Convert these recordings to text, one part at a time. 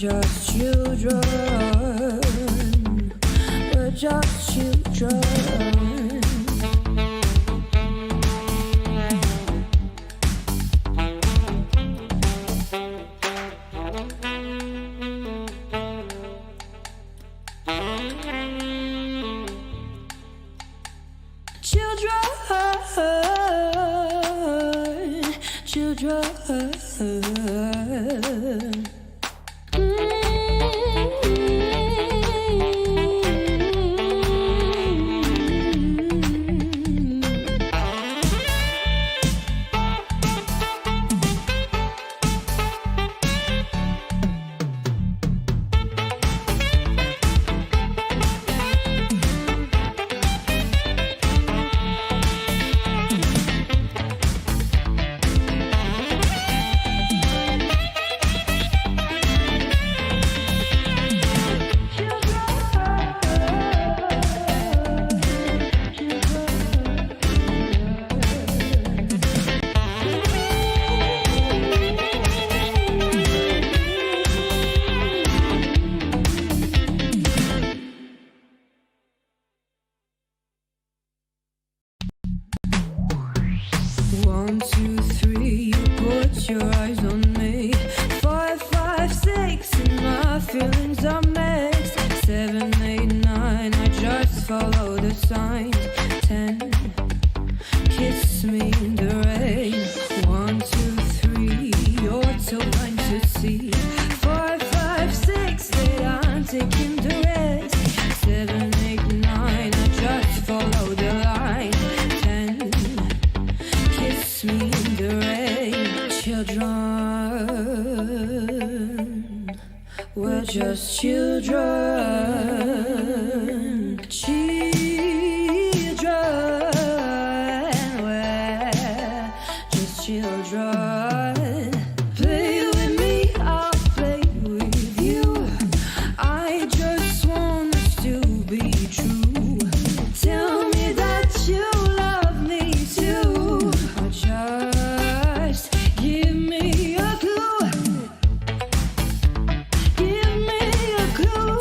just children. We're just children. Children. One, two, three, you put your eyes on me. 4, 5, 6, and my feelings are mixed. 7, 8, 9, I just follow the signs. 10, kiss me in the rain. 1, 2, 3, you're too blind to see. 4, 5, 6, that I'm taking the risk. 7, 8, 9, I just follow the line. 10, kiss me in the rain. Children, we're just children. Children, we're just children. Play with me, I'll play with you. I just want us to be true. Tell me that you love me too. Or just give me a clue. Give me a clue.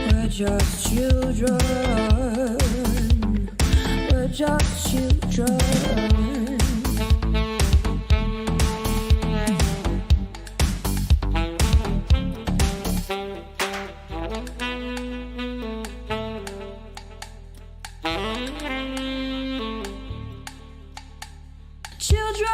We're just children. We're just children. Children.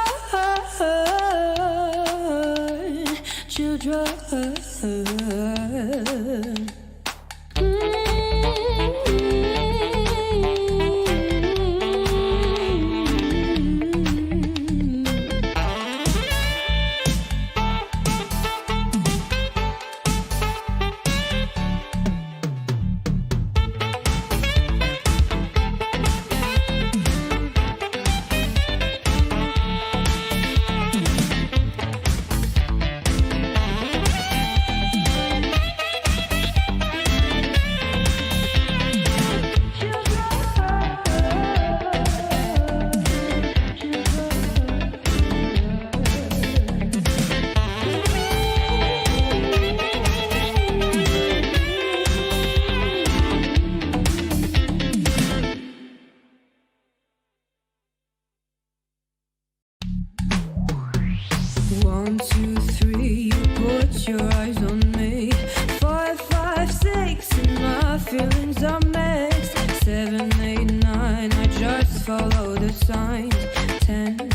One, two, three, you put your eyes on me. 4, 5, 6, and my feelings are mixed. 7, 8, 9, I just follow the signs. 10,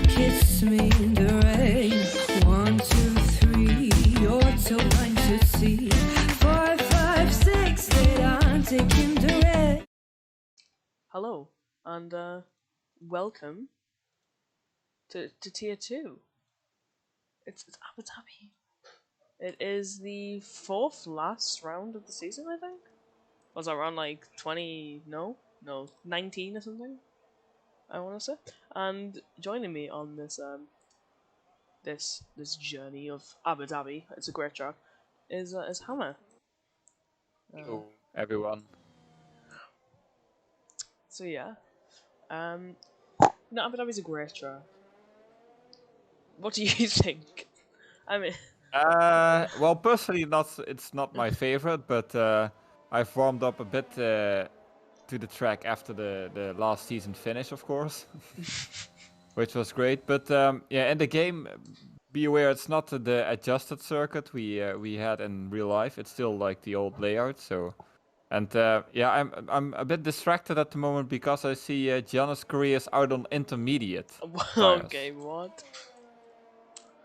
kiss me in the rain. 1, 2, 3, you're too blind to see. 4, 5, 6, that I'm taking the risk. Hello, and welcome to Tier 2. It's Abu Dhabi. It is the 4th last round of the season, I think. Was that around like 20? No, 19 or something, I want to say. And joining me on this this journey of Abu Dhabi, it's a great track, is Hammer. Hello, everyone. So yeah, no, Abu Dhabi's a great track. What do you think? I mean, Well, personally, it's not my favorite, but I've warmed up a bit to the track after the last season finish, of course, which was great. But yeah, in the game, be aware it's not the adjusted circuit we had in real life. It's still like the old layout. So, and yeah, I'm a bit distracted at the moment because I see Giannis Correa is out on intermediate tires, okay, what?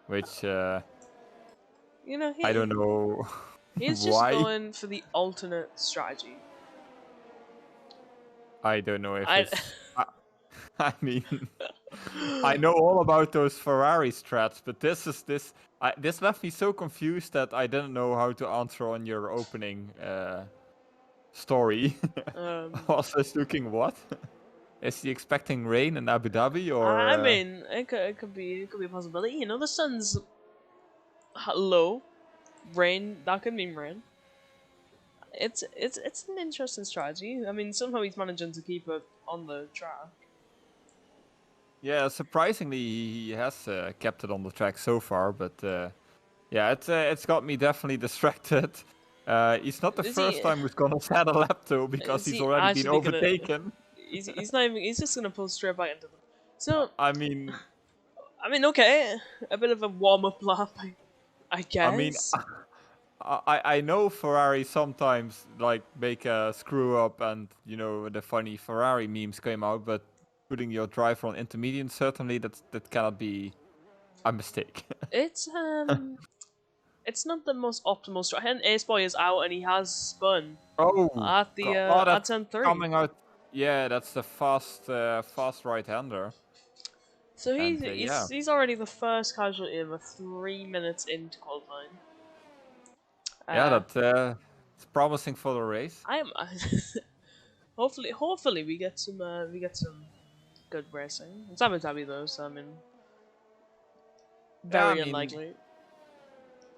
which You know, I don't know he's just why. going for the alternate strategy. I don't know if I. it's. I mean, I know all about those Ferrari strats, but this left me so confused that I didn't know how to answer on your opening story. I was just looking, what? Is he expecting rain in Abu Dhabi or? I mean, it could be a possibility. You know, the sun's low, rain that could mean rain. It's an interesting strategy. I mean, somehow he's managing to keep it on the track. Yeah, surprisingly, he has kept it on the track so far, but yeah, it's got me definitely distracted. He's not the Is first he? time who's gonna set a lap though, because Is he's he already been actually gonna? overtaken. He's not even. He's just gonna pull straight back into them. So I mean, okay, a bit of a warm up lap, I I mean, guess. I know Ferrari sometimes like make a screw up, and you know the funny Ferrari memes came out, but putting your driver on intermediate, certainly that cannot be a mistake. It's not the most optimal strategy. And Ace Boy is out and he has spun Oh at the god, oh, at that's turn 3. coming out. Yeah, that's the fast right-hander, So and he's yeah, he's he's already the first casualty of a 3 minutes into qualifying. yeah, Uh, it's promising for the race. I am hopefully we get some good racing. It's Abu Dhabi though, so I mean Yeah, I very mean, unlikely.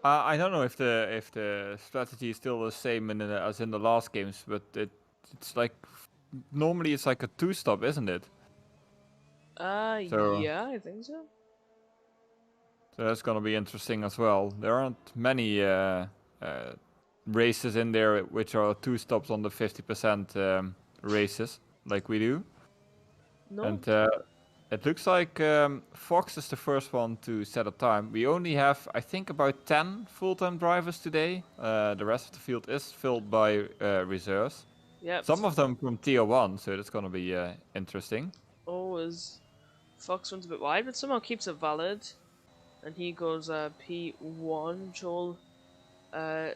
I don't know if the strategy is still the same as in the last games, but it's like normally it's like a two-stop, isn't it? So Yeah, I think so. that's gonna be interesting as well. There aren't many races in there which are two stops on the 50% races like we do, No, and it looks like Fox is the first one to set a time. We only have, I think, about 10 full-time drivers today. The rest of the field is filled by reserves. yep. Some of them from Tier 1, so that's gonna be interesting. Oh, is Fox runs a bit wide, but somehow keeps it valid. And he goes P1. Joel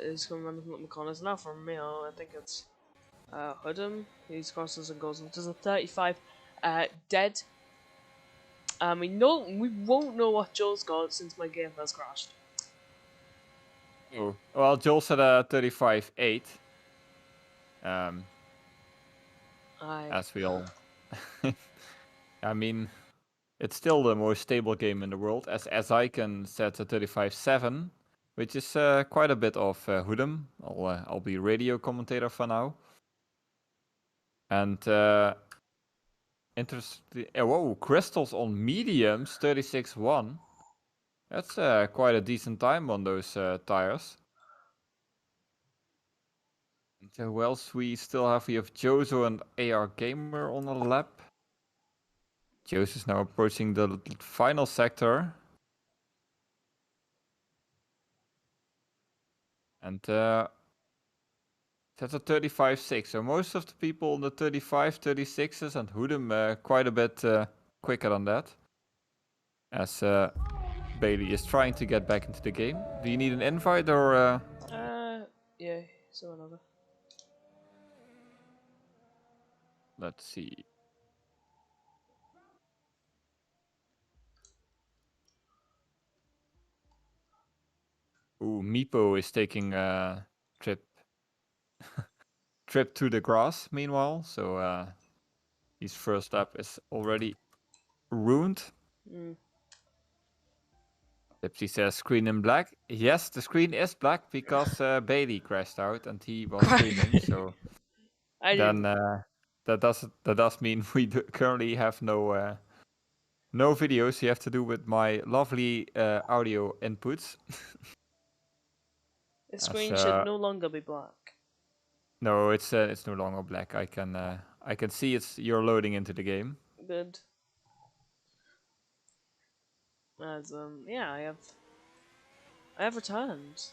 is coming around looking at the corners now from Mayo. I think it's Hoodham. He crosses and goes into the 35. Dead. We won't know what Joel's got since my game has crashed. Oh. Well, Joel said a 35.8. As we all. I mean, it's still the most stable game in the world. As I can set a 35.7, which is quite a bit of Hoodham. I'll be radio commentator for now. And interesting. Whoa, crystals on mediums, 36.1. That's quite a decent time on those tires. And who else we still have? We have Jozo and AR Gamer on the lap. Jozo is now approaching the final sector. And that's a 35.6. So most of the people on the 35, 36s, and Hoodham quite a bit quicker than that. As Bailey is trying to get back into the game. Do you need an invite or? Yeah, so another. Let's see. Ooh, Meepo is taking a trip to the grass meanwhile, so his first lap is already ruined. Mm. Tipsy says screen in black. Yes, the screen is black because Bailey crashed out and he was streaming. So I then didn't. that does mean we currently have no videos. You have to do with my lovely audio inputs. The As, screen should no longer be black. no, it's no longer black. I can see you're loading into the game. Good. As yeah, I have returned.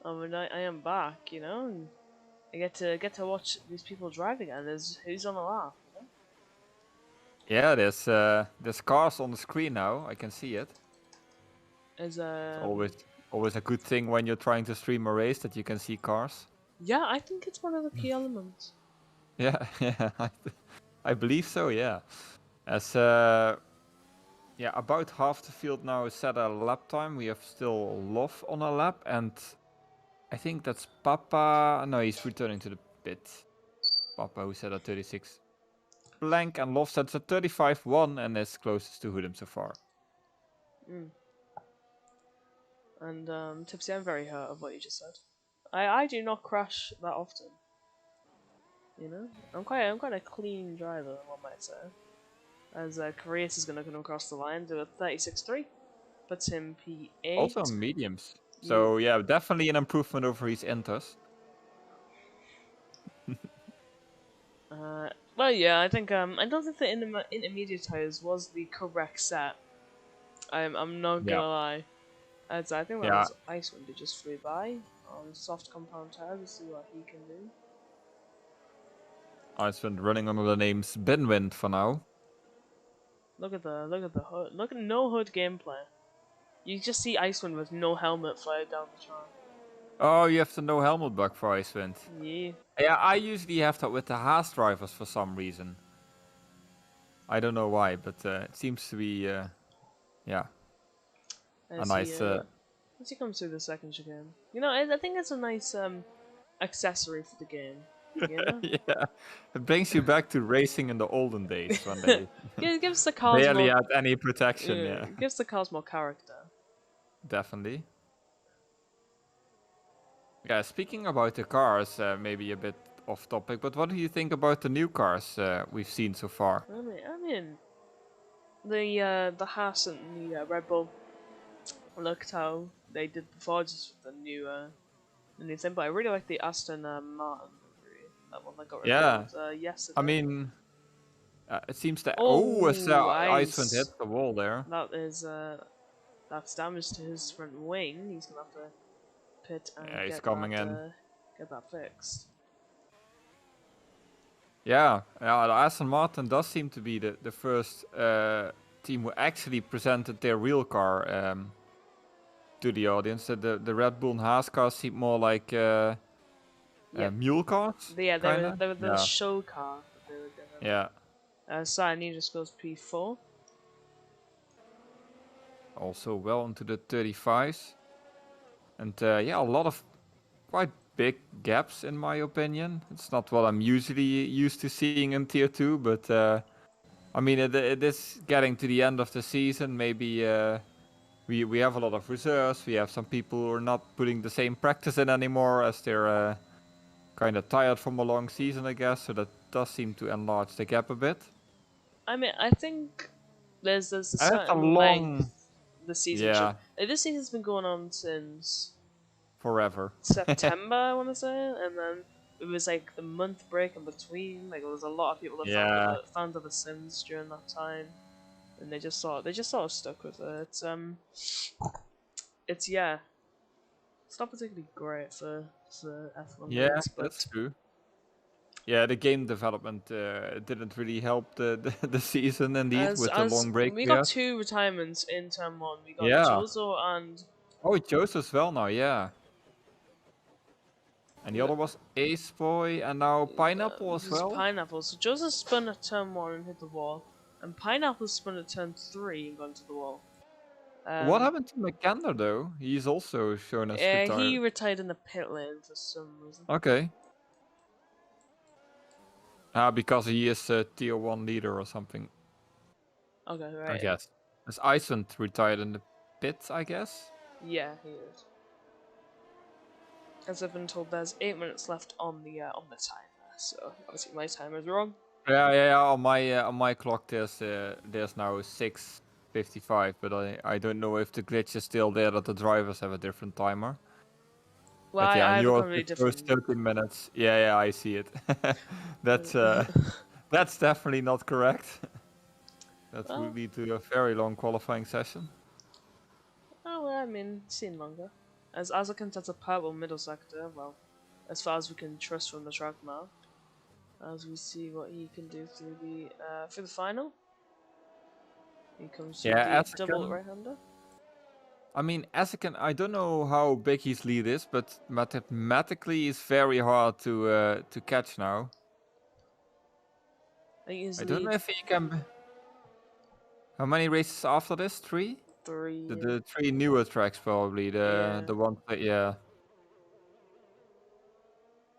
I mean, I am back, you know, and I get to watch these people drive again. Who's on the laugh, you know? Yeah, there's cars on the screen now. I can see it. As It's always a good thing when you're trying to stream a race that you can see cars. yeah, I think it's one of the key elements. Yeah, yeah, I believe so. Yeah, as yeah, about half the field now is set at a lap time. We have still Love on a lap, and I think that's Papa. No, he's returning to the pit. Papa, who said at 36 blank, and Love sets at 35-1 and is closest to Hoodem so far. Mm. And Tipsy, I'm very hurt of what you just said. I do not crash that often. You know, I'm quite a clean driver, one might say. As Carius is going to come across the line to a 36.3, puts him P8. Also on mediums. So yeah, definitely an improvement over his enters. Well, yeah, I think I don't think the intermediate tires was the correct set. I'm not gonna lie. As I think that was Icewind that just flew by on soft compound tires to see what he can do. Icewind running under the names Binwind for now. Look at the hood. Look at no hood gameplay. You just see Icewind with no helmet fly down the track. Oh, you have the no helmet bug for Icewind. Yeah. Yeah, I usually have that with the Haas drivers for some reason. I don't know why, but it seems to be, yeah, a nice. As he comes through the second chicane, you know, I think it's a nice accessory for the game. You know? Yeah, it brings you back to racing in the olden days when they gives the cars barely more, had any protection. Yeah, gives the cars more character. Definitely. Yeah, speaking about the cars, maybe a bit off topic, but what do you think about the new cars we've seen so far? I mean, the Haas and the Red Bull looked how they did before, just with the new thing. But I really like the Aston Martin livery, that one that got revealed yesterday. I mean, it seems that Icewind hit the wall there. That is that's damage to his front wing. He's gonna have to pit and get that fixed. Yeah, the Aston Martin does seem to be the first team who actually presented their real car to the audience. The Red Bull and Haas cars seem more like mule cars. Yeah, they were the show car that they were gonna. Yeah. Sani just goes P4. Also well into the 35s. And yeah, a lot of quite big gaps in my opinion. It's not what I'm usually used to seeing in Tier 2, but I mean it is getting to the end of the season. Maybe we have a lot of reserves. We have some people who are not putting the same practice in anymore as they're kind of tired from a long season, I guess. So that does seem to enlarge the gap a bit. I mean, I think there's a certain length the season. Yeah. This season's been going on since forever. September, I want to say, and then it was like the month break in between. Like there was a lot of people that found other Sims during that time, and they just sort of stuck with it. It's not particularly great for F1. Yeah, that's true. Yeah, the game development didn't really help the season indeed with the long break. We got 2 retirements in Turn 1. We got Jozo and... Oh, Jozo as well now, yeah. And the other was Ace Boy, and now Pineapple as well. Pineapple. So Jozo spun at Turn 1 and hit the wall, and Pineapple spun at Turn 3 and gone to the wall. What happened to McKenna though? He's also shown as retired. He retired in the pit lane for some reason. Okay. Because he is a Tier 1 leader or something. Okay, right. I guess. Is Iceland retired in the pit, I guess? Yeah, he is. As I've been told, there's 8 minutes left on the timer. So obviously my timer's wrong. Yeah. On my clock, there's now 6:55, but I don't know if the glitch is still there that the drivers have a different timer. Well, But yeah, I on have a yours completely it goes different. 13 minutes. Yeah, I see it. That's that's definitely not correct. That Well, would lead to a very long qualifying session. oh, well, I mean, seen longer. As it comes to the purple middle sector, well, as far as we can trust from the track map, as we see what he can do through the final. He comes through Yeah, the double Asukan. right-hander. I mean, Asukan, I don't know how big his lead is, but mathematically it's very hard to catch now. I think his I don't know lead if he can. How many races after this? 3? 3. The 3 newer tracks probably. Yeah. The ones that yeah.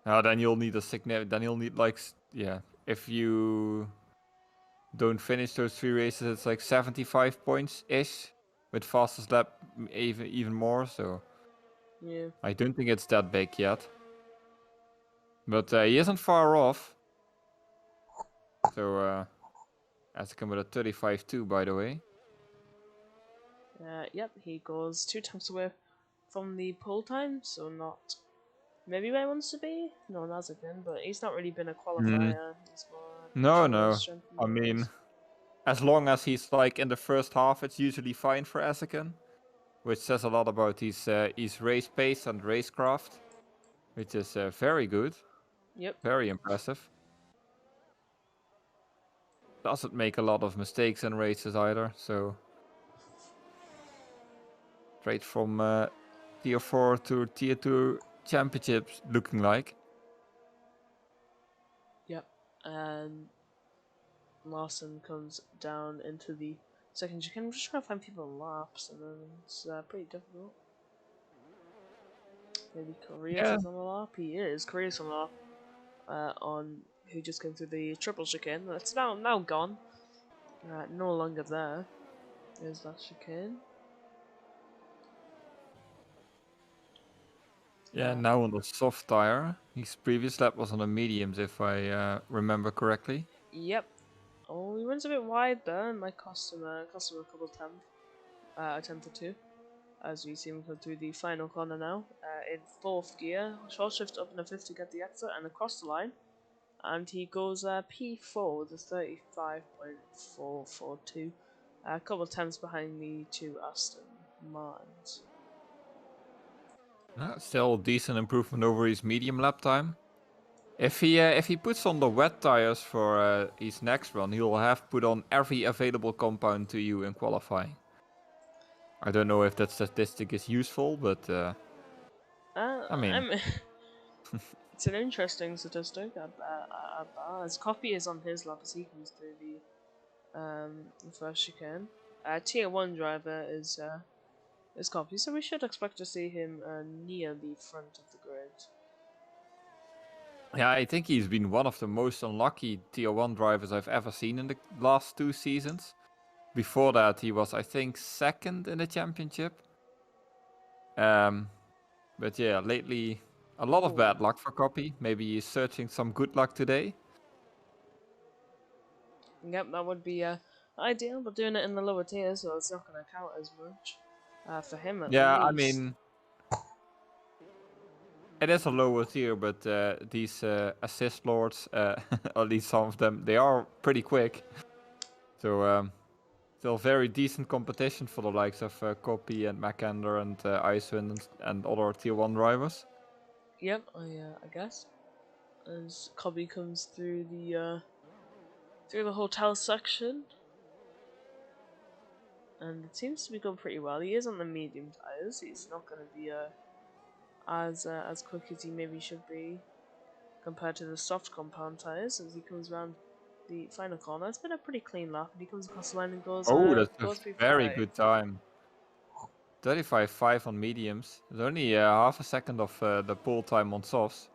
Now then you'll need a significant. Then you'll need like yeah. If you don't finish those 3 races, it's like 75 points ish, with fastest lap even more. So Yeah. I don't think it's that big yet. But he isn't far off. So as come with a 35-2, by the way. Yep, he goes 2 times away from the pole time, so not maybe where he wants to be. No, that's again, but he's not really been a qualifier. He's more No. strength I mean, as long as he's like in the first half, it's usually fine for Asukan, which says a lot about his race pace and racecraft, which is very good, Yep. very impressive. Doesn't make a lot of mistakes in races either, so straight from Tier 4 to Tier 2 championships looking like. Yep. And Larson comes down into the second chicane. I'm just trying to find people in laps, and then it's pretty difficult. Maybe Korea's Yeah. is on the lap. He is. Korea's on the lap. On who just came through the triple chicane. That's now gone. No longer there. There's that chicane. Yeah, now on the soft tire. His previous lap was on the mediums, if I remember correctly. Yep. Oh, he runs a bit wide there, and might cost him a couple attempt or two. As we see him come through the final corner now, in 4th gear, short shift up in the 5th to get the exit and across the line. And he goes P4 with a 35.442, a couple attempts behind the 2 Aston Martins. Still decent improvement over his medium lap time. If he puts on the wet tires for his next run, he'll have put on every available compound to you in qualifying. I don't know if that statistic is useful, but I mean, it's an interesting statistic. As copy is on his lap as he comes through the first chicane. Tier 1 driver is copy, so we should expect to see him near the front of the grid. yeah, I think he's been one of the most unlucky Tier 1 drivers I've ever seen in the last 2 seasons. Before that, he was, I think, 2nd in the championship. But yeah, lately, a lot of bad luck for Copy. Maybe he's searching some good luck today. Yep, that would be ideal, but doing it in the lower tier, so it's not going to count as much for him at least. Yeah, I mean, it is a lower tier, but these assist lords, at least some of them, they are pretty quick. So still very decent competition for the likes of Copy and Mackander and Icewind and other tier 1 drivers. Yep, I guess. As Cobby comes through the hotel section, and it seems to be going pretty well. He is on the medium tires. He's not going to be as quick as he maybe should be compared to the soft compound tires as he comes around the final corner. It's been a pretty clean lap, and he comes across the line and goes. Oh, that's goes a very good time. 35.5 on mediums. There's only half a second of the pull time on softs.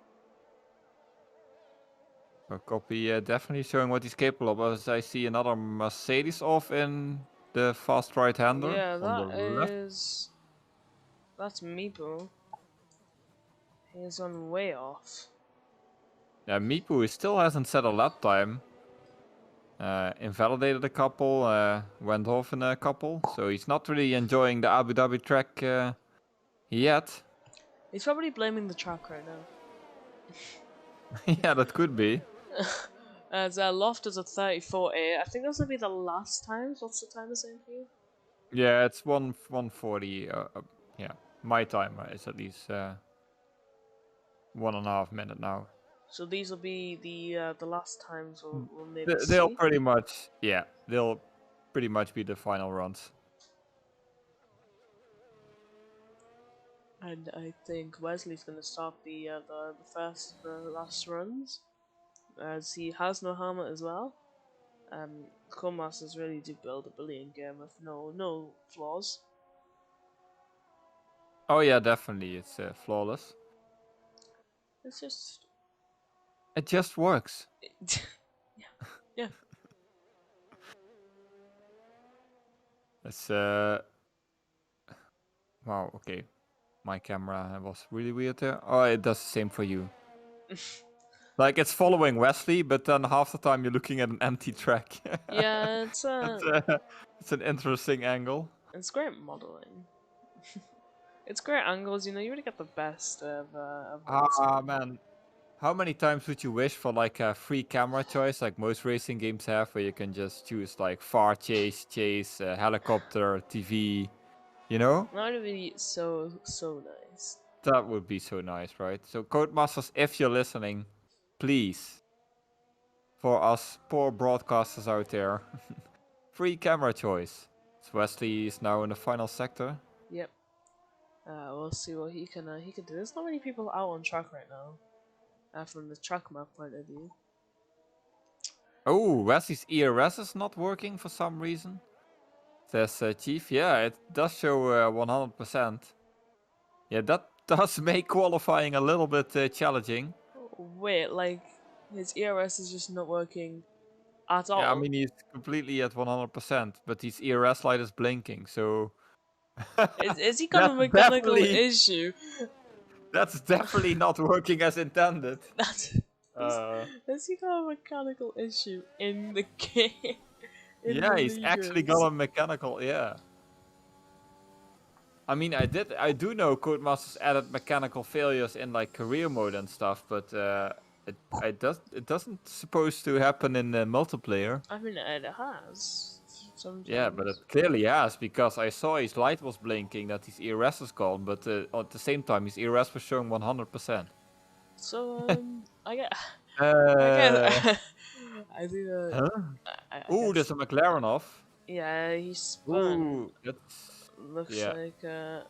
So Copy definitely showing what he's capable of. As I see another Mercedes off in the fast right-hander Yeah, on the that left. is. That's Meeple. He's on way off. Yeah, Mipu still hasn't set a lap time. Invalidated a couple, went off in a couple, so he's not really enjoying the Abu Dhabi track yet. He's probably blaming the track right now. Yeah, that could be. As Loft is a 34.8. I think this will be the last time. What's the time the same for you? Yeah, it's 140. Yeah, my timer is at least 1.5 minute now. So these will be the last times we'll maybe They'll see. pretty much, yeah, they'll pretty much be the final runs. And I think Wesley's gonna start the last runs, as he has no helmet as well. Codemasters really do build a brilliant game with no flaws. Oh yeah, definitely, it's flawless. It's just It just works. yeah. It's wow, okay. My camera was really weird there. Oh, it does the same for you. Like it's following Wesley, but then half the time you're looking at an empty track. Yeah, it's an interesting angle. it's great modeling. It's great angles, you really get the best of Ah man, how many times would you wish for like a free camera choice, like most racing games have, where you can just choose like far chase, helicopter, TV, you know? That would be so nice. That would be so nice, right? So Codemasters, if you're listening, please, for us poor broadcasters out there, free camera choice. So Wesley is now in the final sector. Yep. We'll see what he can do. There's not many people out on track right now, from the track map point of view. Oh, Wesley's ERS is not working for some reason. Says Chief. Yeah, it does show 100%. Yeah, that does make qualifying a little bit challenging. Wait, like his ERS is just not working at all. Yeah, I mean he's completely at 100%, but his ERS light is blinking, so is he got a mechanical issue? That's definitely not working as intended. Has he got a mechanical issue in the game? Yeah, he's actually got a mechanical. Yeah. I mean, I do know Codemasters added mechanical failures in like career mode and stuff, but it doesn't supposed to happen in multiplayer. I mean, it has. Sometimes. Yeah, but it clearly has, because I saw his light was blinking that his ERS is gone, but at the same time his ERS was showing 100%. So I get. I think. Huh? Ooh, there's a McLaren off. Yeah, he spun. Ooh, that's Looks like AR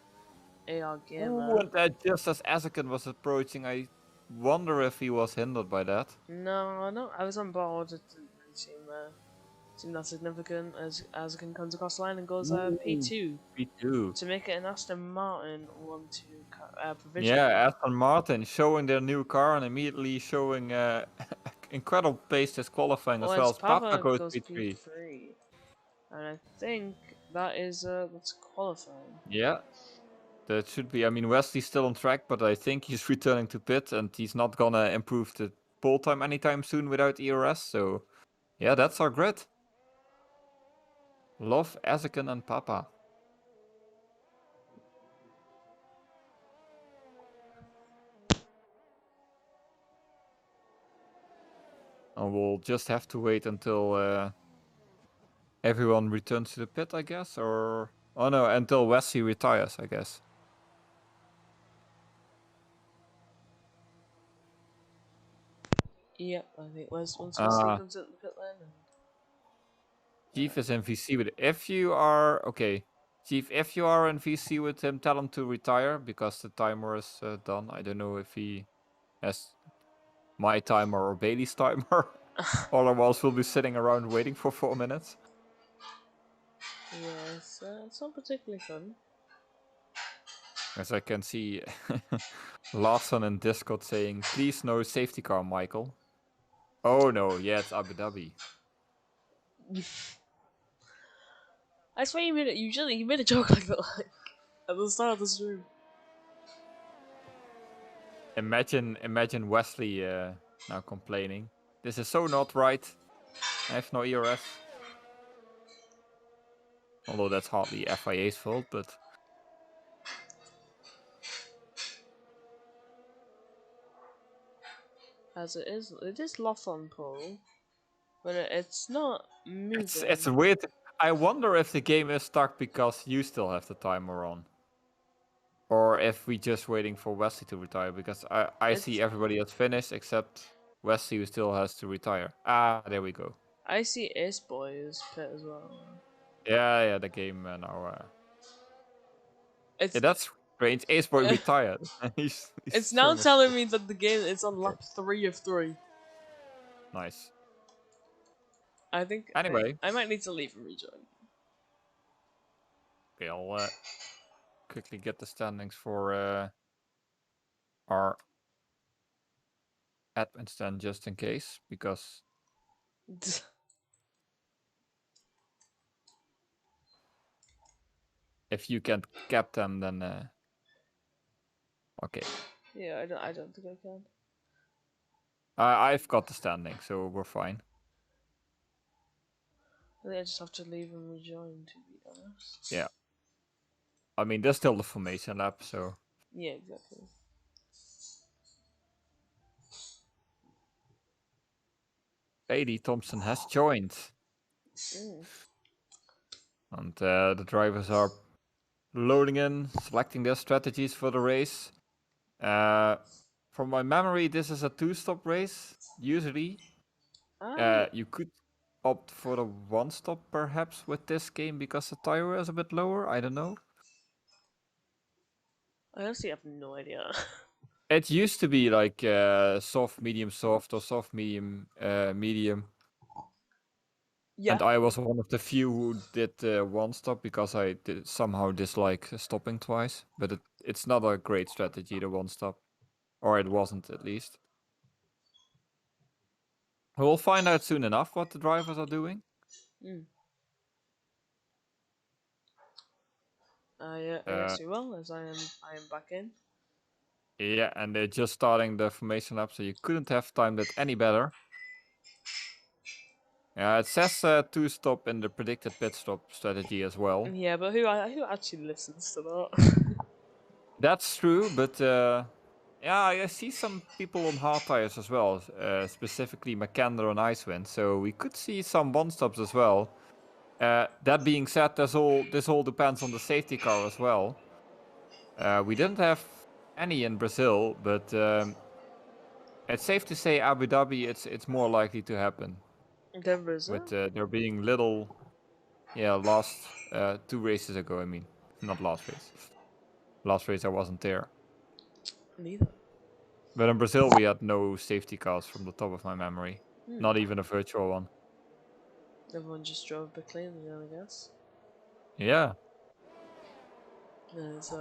Gamer. Ooh, and that just as Azakan was approaching, I wonder if he was hindered by that. No, I was on board. It didn't really seem that significant, as Azakan comes across the line and goes P2. P2. To make it an Aston Martin 1-2 provision. Yeah, Aston Martin showing their new car and immediately showing incredible pace disqualifying as well as Papa goes P3. And I think that's qualifying. Yeah, that should be. I mean, Wesley's still on track, but I think he's returning to pit and he's not gonna improve the pole time anytime soon without ERS. So, yeah, that's our grid. Love, Azakan, and Papa. And we'll just have to wait until everyone returns to the pit, I guess, or oh no, until Wesley retires, I guess. Yep, I think once Wesley comes out the pit lane. And... Chief is in VC with. If you are okay, Chief, if you are in VC with him, tell him to retire because the timer is done. I don't know if he has my timer or Bailey's timer. Otherwise, we'll be sitting around waiting for 4 minutes. Yes, it's not particularly fun. As I can see, Larson in Discord saying, "Please no safety car, Michael." Oh no, yeah, it's Abu Dhabi. I swear you made it. You made a joke like that like, at the start of the stream. Imagine Wesley now complaining. This is so not right. I have no ERS. Although that's hardly FIA's fault, but As it is lost on pole, but it's not moving. it's weird. I wonder if the game is stuck because you still have the timer on. Or if we just waiting for Wesley to retire, because I see everybody else finished except Wesley, who still has to retire. Ah, there we go. I see Ace Boy is pit as well. Yeah, the game now. It's Yeah, that's strange. Ace Boy retired. he's it's now still telling me that the game is on lap 3 of 3. nice. I think. Anyway. I might need to leave and rejoin. Okay, I'll quickly get the standings for our admin stand just in case, because if you can't cap them, then okay. Yeah, I don't think I can. I've got the standing, so we're fine. I think I just have to leave and rejoin, to be honest. Yeah. I mean, there's still the formation lap, so. Yeah, exactly. Lady Thompson has joined. And the drivers are loading in, selecting their strategies for the race. From my memory, this is a 2-stop race, usually. You could opt for the 1-stop perhaps with this game because the tire is a bit lower, I don't know. I honestly have no idea. It used to be like soft, medium, soft, or soft, medium, medium. Yeah. And I was one of the few who did 1-stop because I somehow dislike stopping twice. But it's not a great strategy, the 1-stop. Or it wasn't, at least. We'll find out soon enough what the drivers are doing. Yes, you will, as I am back in. Yeah, and they're just starting the formation lap, so you couldn't have timed it any better. Yeah, it says 2-stop in the predicted pit stop strategy as well. Yeah, but who actually listens to that? That's true, but yeah, I see some people on hard tires as well, specifically McKendra and Icewind, so we could see some 1-stops as well. That being said, this all depends on the safety car as well. We didn't have any in Brazil, but it's safe to say Abu Dhabi, it's more likely to happen. Then Brazil? With there being little, last 2 races ago, I mean, not last race. Last race I wasn't there. Neither. But in Brazil we had no safety cars from the top of my memory. Not even a virtual one. Everyone just drove a bit cleanly, I guess. Yeah. There's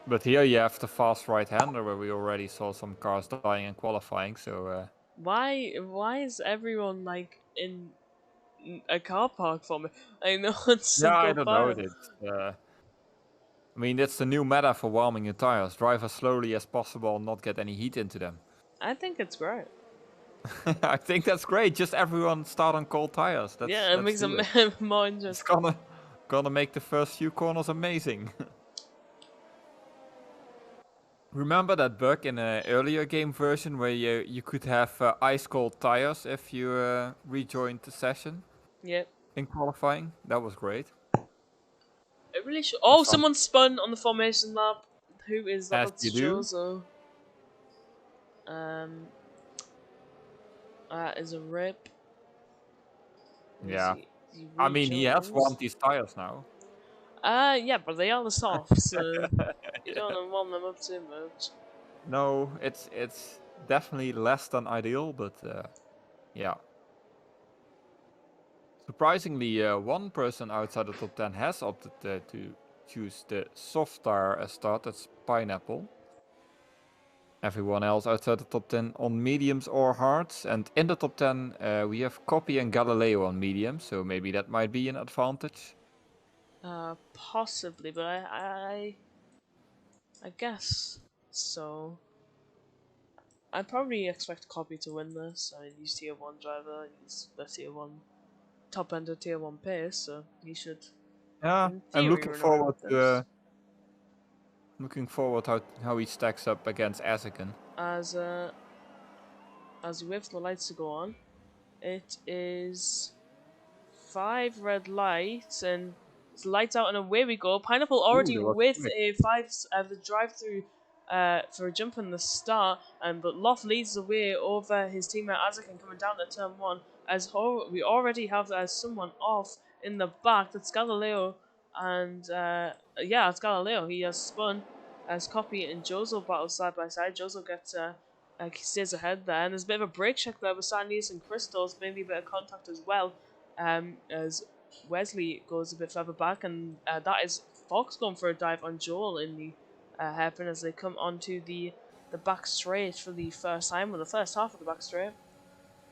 But here you have the fast right-hander where we already saw some cars dying in qualifying, so why is everyone like in a car park for me? I know it's I don't know. I mean, that's the new meta for warming your tires. Drive as slowly as possible and not get any heat into them. I think it's great. I think that's great. Just everyone start on cold tires. It makes them more interesting. It's gonna make the first few corners amazing. Remember that bug in an earlier game version where you could have ice cold tires if you rejoined the session? Yep. In qualifying? That was great. It really should. Oh, someone spun on the formation lap. Who is that? As you do. Jozo. That is a rip. Yeah. I mean, he has warmed these tires now. Yeah, but they are the soft, so you don't want to warm them up too much. No, it's definitely less than ideal, but yeah. Surprisingly, one person outside the top 10 has opted to choose the soft tire as start. That's Pineapple. Everyone else outside the top 10 on mediums or hards. And in the top 10, we have Copy and Galileo on mediums, so maybe that might be an advantage. Possibly, but I guess so. I probably expect Copy to win this. I mean, he's tier 1 driver, he's the tier 1 top end of tier 1 pace, so he should, Yeah, in I'm theory, run away with this. looking forward how he stacks up against Azakin. As we wait for the lights to go on, it is 5 red lights, and it's lights out, and away we go. Pineapple already that was with quick. a 5 the drive through for a jump in the start, but Loft leads the way over his teammate Azakin coming down to turn 1. As we already have someone off in the back. That's Galileo, and yeah, it's Galileo. He has spun as Copy and Jozo battle side by side. Jozo gets he stays ahead there, and there's a bit of a break check there with Sandius and Crystals, maybe a bit of contact as well. As Wesley goes a bit further back, and that is Fox going for a dive on Joel in the hairpin as they come onto the back straight for the first time, or the first half of the back straight.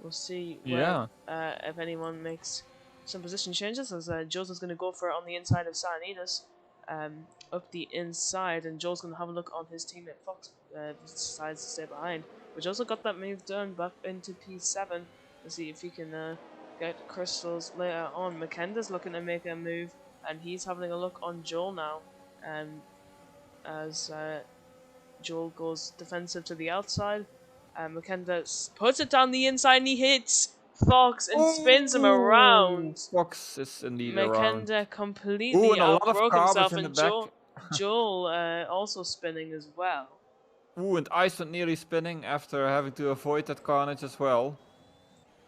We'll see where, if anyone makes some position changes, as Joel's going to go for it on the inside of Saranitas, up the inside, and Joel's going to have a look on his teammate Fox, decides to stay behind. But Joel's got that move done back into P7. Let's see if he can get Crystals later on. McKenda's looking to make a move, and he's having a look on Joel now, as Joel goes defensive to the outside. McKenda puts it down the inside, and he hits Fox and spins him around. Fox is indeed around. McKenda completely and a lot of outbroke himself, in the and back. Joel also spinning as well. Ooh, and Iceland nearly spinning after having to avoid that carnage as well.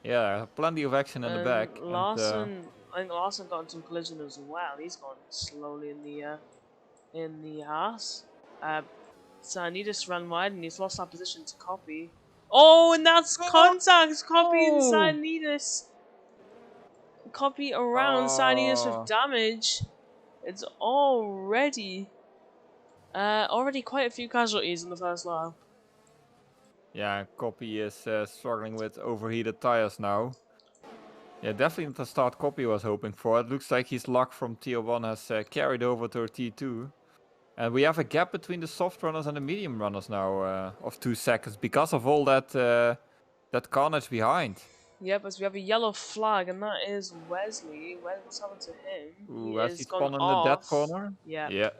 Yeah, plenty of action in the back. Larson, I think Larson got into a collision as well. He's gone slowly in the ass. Saranitas ran wide, and he's lost that position to Copy. Oh, and that's contact! Copy and Saranitas. Copy around Saranitas with damage. It's already quite a few casualties in the first lap. Yeah, Copy is struggling with overheated tires now. Yeah, definitely not the start Copy was hoping for. It looks like his luck from tier 1 has carried over to tier 2. And we have a gap between the soft runners and the medium runners now of 2 seconds because of all that that carnage behind. Yep, as we have a yellow flag, and that is Wesley. What's happened to him? Ooh, He has is he gone spun in off. the dead corner? Yeah. Yeah,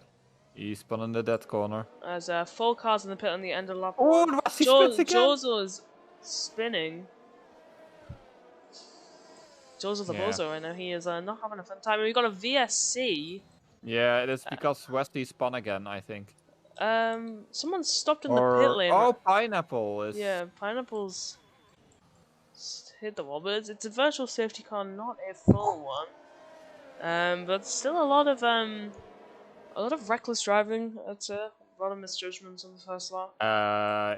he spun in the dead corner. As full cars in the pit on the end of lap Oh, 1. he spins again! Jozo's spinning. Jozo's the bozo right now. He is not having a fun time. And we've got a VSC. Yeah, it is because Wesley spun again, I think. Someone stopped in the pit lane. Oh, Pineapple is... Yeah, Pineapple's hit the wall, but it's a virtual safety car, not a full one. But still a lot of reckless driving. That's a lot of misjudgments on the first lap.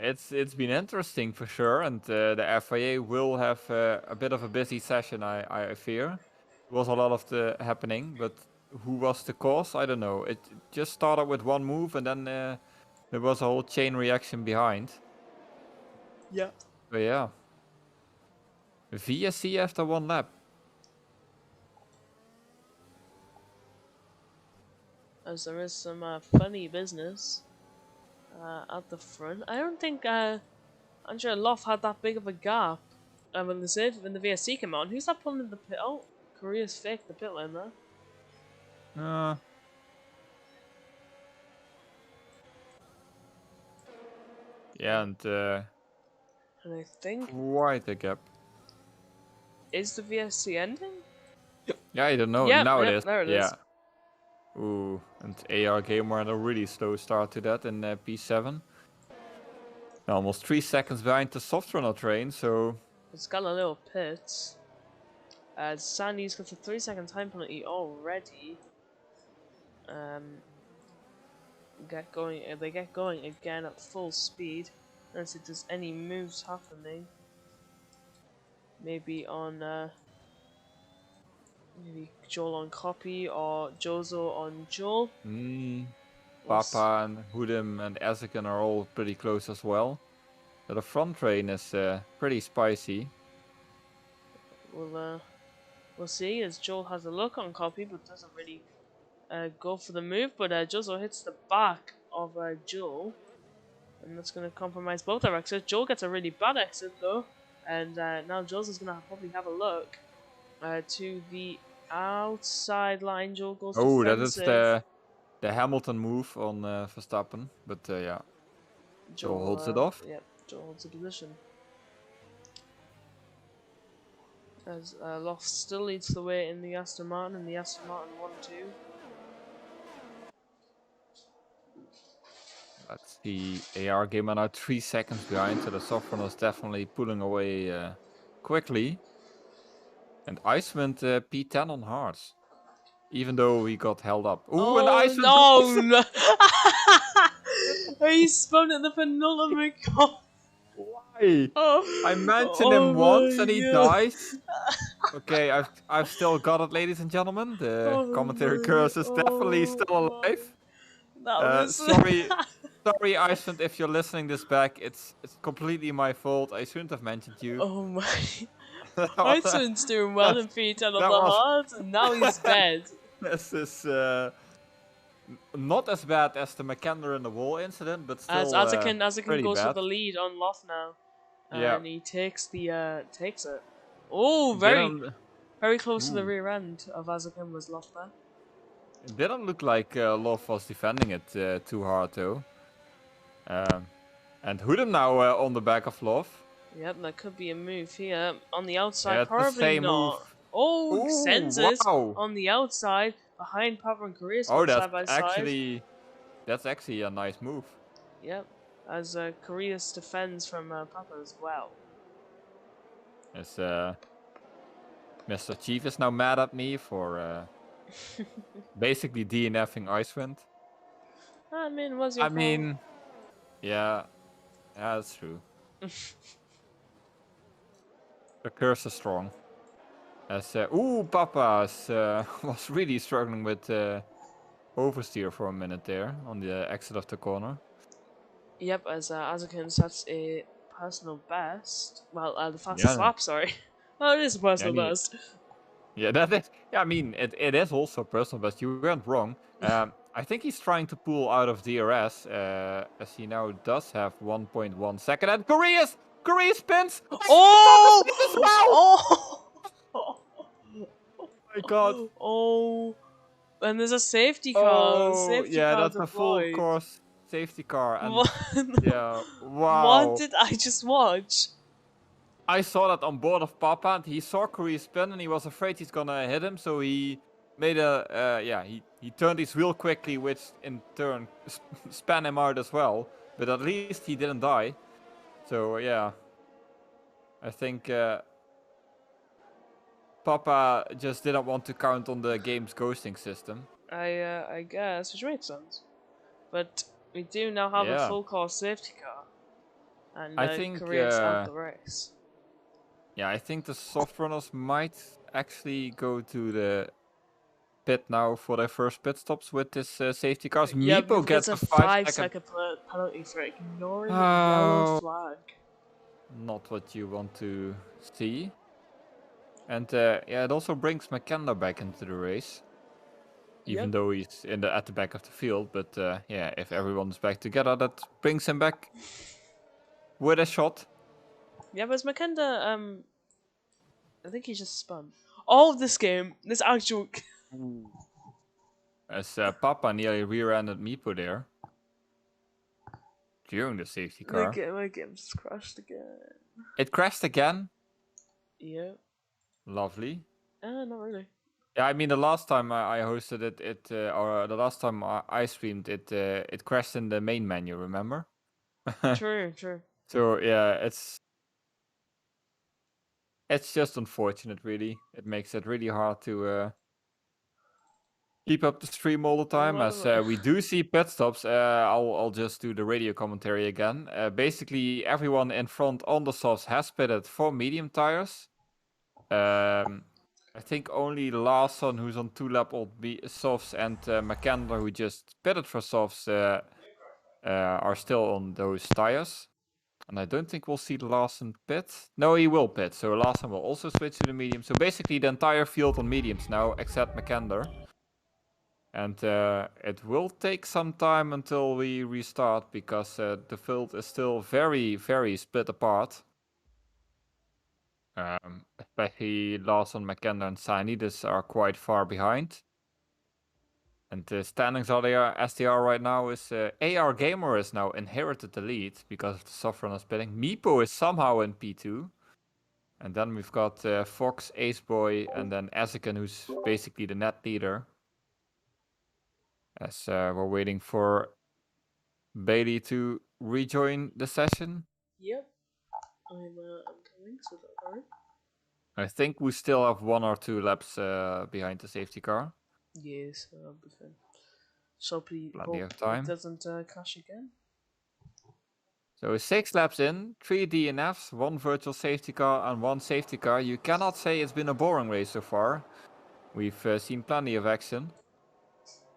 It's been interesting for sure, and the FIA will have a bit of a busy session, I fear. There was a lot of the happening, but who was the cause? I don't know. It just started with one move, and then there was a whole chain reaction behind. Yeah. But yeah. VSC after one lap. As there is some funny business at the front. I don't think Andrea Loff had that big of a gap when the VSC came on. Who's that pulling in the pit? Oh, Korea's faked the pit lane there. Yeah, and I think quite a gap. is the VSC ending? Yeah, I don't know. Yep, now yep, it is. there it is. Ooh, and AR Gamer had a really slow start to that in P7. Almost 3 seconds behind the soft runner train, so... It's got a little pit. Sandy's got a 3-second time penalty already. They get going again at full speed. Unless if there's any moves happening. Maybe on maybe Joel on Copy or Jozo on Joel. Papa and Hoodem and Azakin are all pretty close as well. But the front train is pretty spicy. We'll see as Joel has a look on Copy, but doesn't really go for the move, but Jozo hits the back of Joel, and that's going to compromise both our exits. Joel gets a really bad exit though, and now Jozo's going to probably have a look to the outside line. Joel goes Oh, that defensive. is the Hamilton move on Verstappen, but yeah, Joel holds it off. Yep, Joel holds the position. As Loft still leads the way in the Aston Martin, and the Aston Martin 1-2. Let's see, AR Gamer now 3 seconds behind, so the soft runner is definitely pulling away quickly. And Icewind P10 on hards, even though he got held up. Ooh, and Icewind! No! He spun at the penultimate corner. Why? Oh, I mentioned him once and he dies. Okay, I've still got it, ladies and gentlemen. The commentary curse is definitely still alive. Sorry, sorry, Iceland, if you're listening this back. It's completely my fault. I shouldn't have mentioned you. Oh my! Iceland's doing well in P10 on the hards, and now he's dead. This is not as bad as the McKenna in the wall incident, but still As Azakin goes bad. for the lead on Loft now, Yeah. and he takes it. Oh, very close to the rear end of Azakin was Loft there. It didn't look like Love was defending it too hard though. And Hoodem now on the back of Love. Yep, that could be a move here. On the outside, Yeah, probably the same not. move. Oh, Ooh, sends it wow. on the outside behind Papa and Korea Oh, side by side. that's actually a nice move. Yep, as Koreas defends from Papa as well. As Mr. Chief is now mad at me for basically DNFing Icewind. I mean, was your I fault. mean, yeah, that's true. The curse is strong. As ooh, Papa was really struggling with oversteer for a minute there on the exit of the corner. Yep, as Azakin sets a personal best. Well, the fastest lap, sorry. Oh, it is a personal best. Yeah, that is. Yeah, I mean, it is also personal best. You weren't wrong. I think he's trying to pull out of DRS, as he now does have 1.1 second. And Korea spins! Oh! Oh! Oh! Oh my god. Oh! And there's a safety car. Oh, Safety yeah, car that's a full deployed. course safety car. And What? yeah, wow. What did I just watch? I saw that on board of Papa, and he saw Korea spin, and he was afraid he's gonna hit him, so he made he turned his wheel quickly, which in turn span him out as well. But at least he didn't die. So yeah, I think Papa just didn't want to count on the game's ghosting system. I guess, which makes sense. But we do now have a full course safety car, and I think Korea's out the race. Yeah, I think the soft runners might actually go to the pit now for their first pit stops with this safety cars. Yeah, Meepo gets a 5-second penalty for ignoring the yellow flag. Not what you want to see. And yeah, it also brings McKenna back into the race. Even though he's at the back of the field. But yeah, if everyone's back together, that brings him back with a shot. Yeah, but McKenna, I think he just spun. Oh, this actual... As Papa nearly rear-ended Meepo there. During the safety car. My game just crashed again. It crashed again? Yeah. Lovely. Not really. Yeah, I mean the last time I hosted it, or the last time I streamed it, it crashed in the main menu. Remember? True. So yeah, it's just unfortunate, really. It makes it really hard to keep up the stream all the time. As we do see pit stops, I'll just do the radio commentary again. Basically, everyone in front on the softs has pitted for medium tires. I think only Larson, who's on 2-lap-old softs, and McKenna, who just pitted for softs, are still on those tires. And I don't think we'll see Larson pit. No, he will pit, so Larson will also switch to the medium. So basically the entire field on mediums now, except McKenna. And it will take some time until we restart because the field is still very, very split apart. Especially Lawson, McKenna, and Sianides are quite far behind. And the standings are there as they are right now is AR Gamer is now inherited the lead because of the soft runner spinning. Meepo is somehow in P2. And then we've got Fox, Aceboy, and then Azikin, who's basically the net leader. As we're waiting for Bailey to rejoin the session. Yep. I'm coming, so don't worry. I think we still have 1 or 2 laps behind the safety car. Yes, I'll be fine. So please Plenty hope of time. it doesn't crash again. So 6 laps in, 3 DNFs, 1 virtual safety car and 1 safety car. You cannot say it's been a boring race so far. We've seen plenty of action.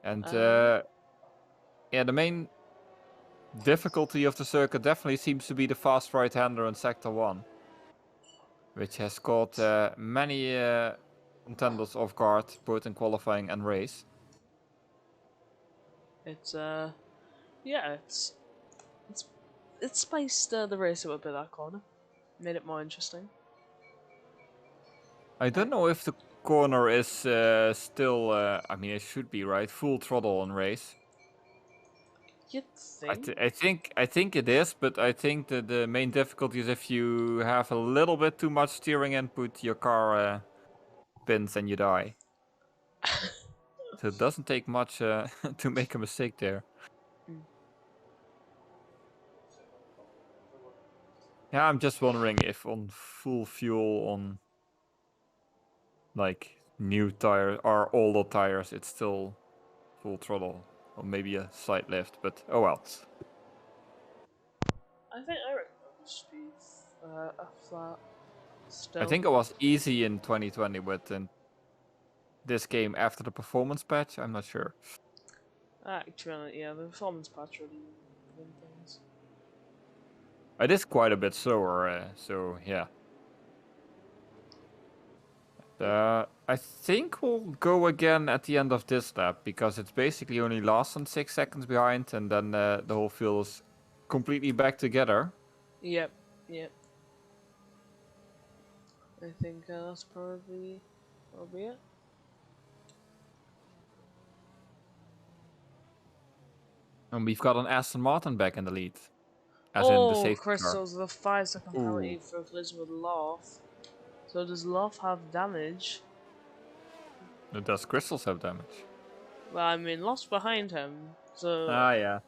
And yeah, the main difficulty of the circuit definitely seems to be the fast right-hander in Sector 1. Which has caught many contenders off guard, both in qualifying and race. It's yeah, it's spiced the race up a bit, that corner. Made it more interesting. I don't know if the corner is still, I mean, it should be, right? Full throttle on race. You'd think. I think it is, but I think that the main difficulty is if you have a little bit too much steering input, your car spins and you die. So it doesn't take much to make a mistake there. Yeah, I'm just wondering if on full fuel on like new tires or older tires, it's still full throttle or maybe a slight lift, but oh well. I reckon it would just be a flat. Still. I think it was easy in 2020, but in this game after the performance patch, I'm not sure. Actually, yeah, the performance patch really ruined things. It is quite a bit slower, so yeah. I think we'll go again at the end of this lap because it's basically only Lawson 6 seconds behind, and then the whole field is completely back together. Yep. I think that's probably it. And we've got an Aston Martin back in the lead. As in the safety car. Crystals, the 5-second penalty for a collision with Loth. So does Loth have damage? Does Crystals have damage? Well, I mean, Loth's behind him, so... Yeah.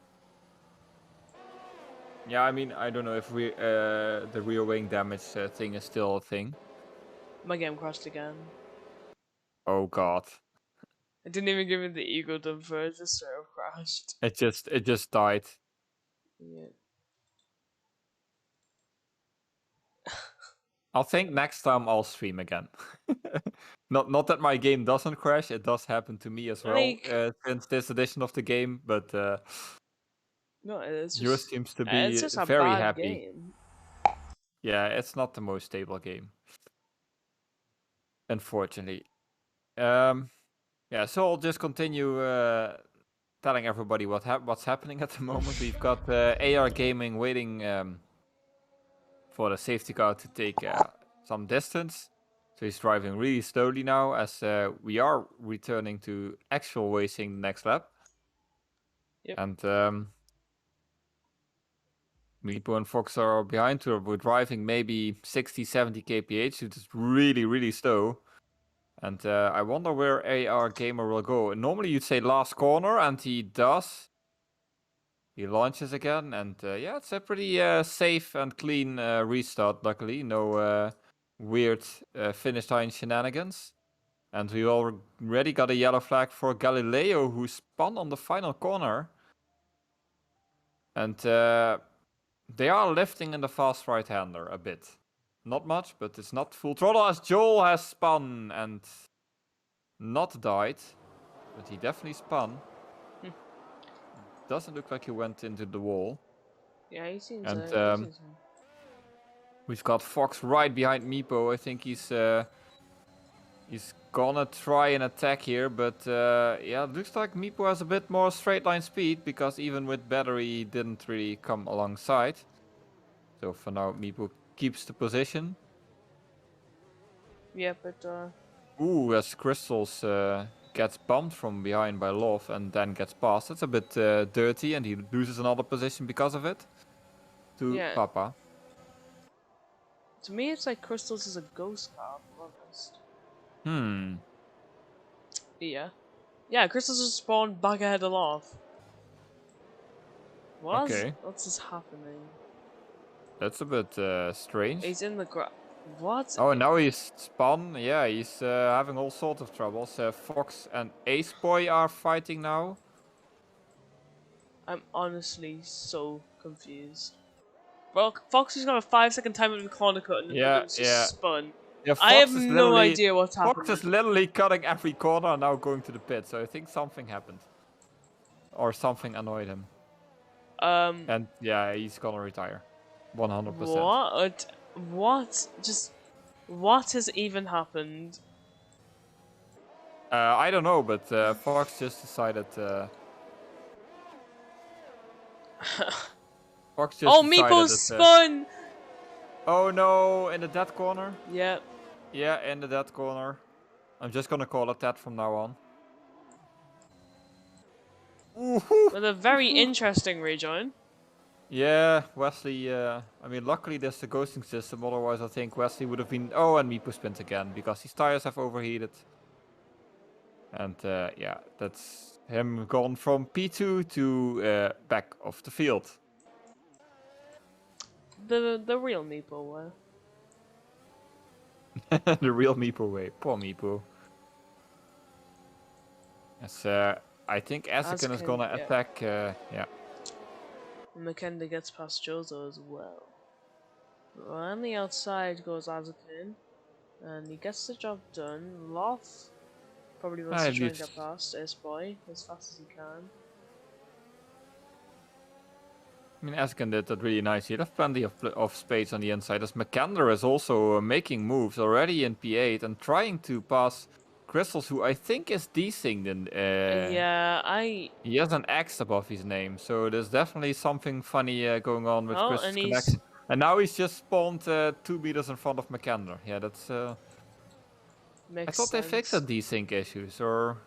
Yeah, I mean, I don't know if the rear wing damage thing is still a thing. My game crashed again. Oh god. I didn't even give it the ego dump for it, just straight up crashed. It just died. Yeah. I think next time I'll stream again. Not that my game doesn't crash, it does happen to me as well since this edition of the game, but no, it's yours just, seems to be it's just a very bad happy. Game. Yeah, it's not the most stable game, unfortunately. Yeah, so I'll just continue telling everybody what's happening at the moment. We've got AR Gaming waiting for the safety car to take some distance. So he's driving really slowly now as we are returning to actual racing the next lap. Yep. And Meepo and Fox are behind her. We're driving maybe 60, 70 kph, which is really, really slow. And I wonder where AR Gamer will go. Normally you'd say last corner, and he does. He launches again, and yeah, it's a pretty safe and clean restart, luckily. No weird finish line shenanigans. And we already got a yellow flag for Galileo, who spun on the final corner. And they are lifting in the fast right-hander a bit. Not much, but it's not full throttle as Joel has spun and not died. But he definitely spun. Doesn't look like he went into the wall. Yeah, he seems and we've got Fox right behind Meepo. I think he's gonna try an attack here, but yeah, it looks like Meepo has a bit more straight line speed because even with battery, he didn't really come alongside. So for now, Meepo keeps the position. Yeah, but Ooh, as Crystals gets bumped from behind by Love and then gets past. That's a bit dirty, and he loses another position because of it to yeah. Papa. To me, it's like Crystals is a ghost car, if I'm honest. Yeah. Yeah, Crystals just spawned back ahead of Love. Okay. What's this happening? That's a bit strange. He's in the What? Oh, now he's spun. Yeah, he's having all sorts of troubles. Fox and Ace Boy are fighting now. I'm honestly so confused. Well, Fox has got a 5-second time in the corner cut and Yeah, it's just spun. Yeah, I have Fox is no literally- idea what's happening. Fox is literally cutting every corner and now going to the pit. So I think something happened. Or something annoyed him. And yeah, he's gonna retire. 100%. What? Just what has even happened? I don't know, but Fox just decided. Fox just Oh, decided Meepo that, spun! oh no, in the dead corner? Yep. Yeah, in the dead corner. I'm just gonna call it that from now on. With a very interesting rejoin. Yeah, Wesley, I mean, luckily there's the ghosting system, otherwise I think Wesley would have been... Oh, and Meepo spins again, because his tires have overheated. And yeah, that's him gone from P2 to back of the field. The real Meepo way. The real Meepo way. Poor Meepo. Yes, I think Azakin is gonna attack, yeah. McKendy gets past Jozo as well. On the outside goes Azakin, and he gets the job done. Loth probably wants to try and get past S-Boy as fast as he can. I mean, Azakin did that really nice. He left plenty of space on the inside, as McKendler is also making moves already in P8 and trying to pass Crystals, who I think is desync. Yeah, He has an X above his name, so there's definitely something funny going on with Crystals' connection. And now he's just spawned 2 meters in front of McKendler. Yeah, that's... I thought they fixed the desync issues, or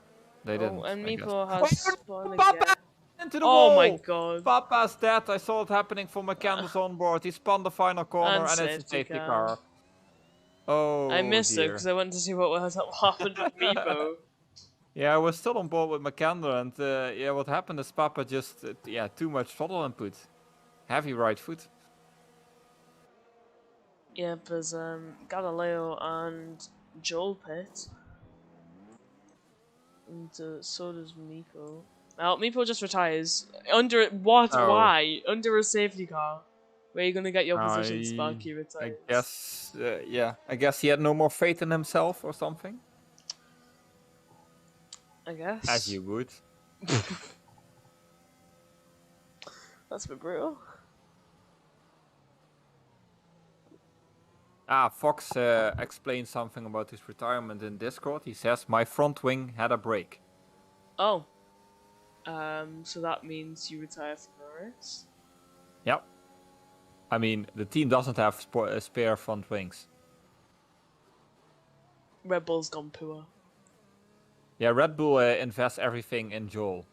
they didn't. And Meepo has spawned again. Papa into the wall! Oh my god. Papa's dead. I saw it happening from McKendler's onboard. He spun the final corner and it's a safety car. Oh, I missed it because I went to see what happened with Meepo. Yeah, I was still on board with McKendler, and yeah, what happened is Papa just yeah, too much throttle input, heavy right foot. Yeah, there's Galileo and Joel pit, and so does Meepo. Now Meepo just retires under what? Oh. Why? Under a safety car. Where are you gonna get your positions back? He retires. I guess, yeah. I guess he had no more faith in himself or something. I guess. As you would. That's a bit brutal. Fox explained something about his retirement in Discord. He says, "My front wing had a break." Oh. So that means you retire from the race? Yep. I mean, the team doesn't have spare front wings. Red Bull's gone poor. Yeah, Red Bull invests everything in Joel.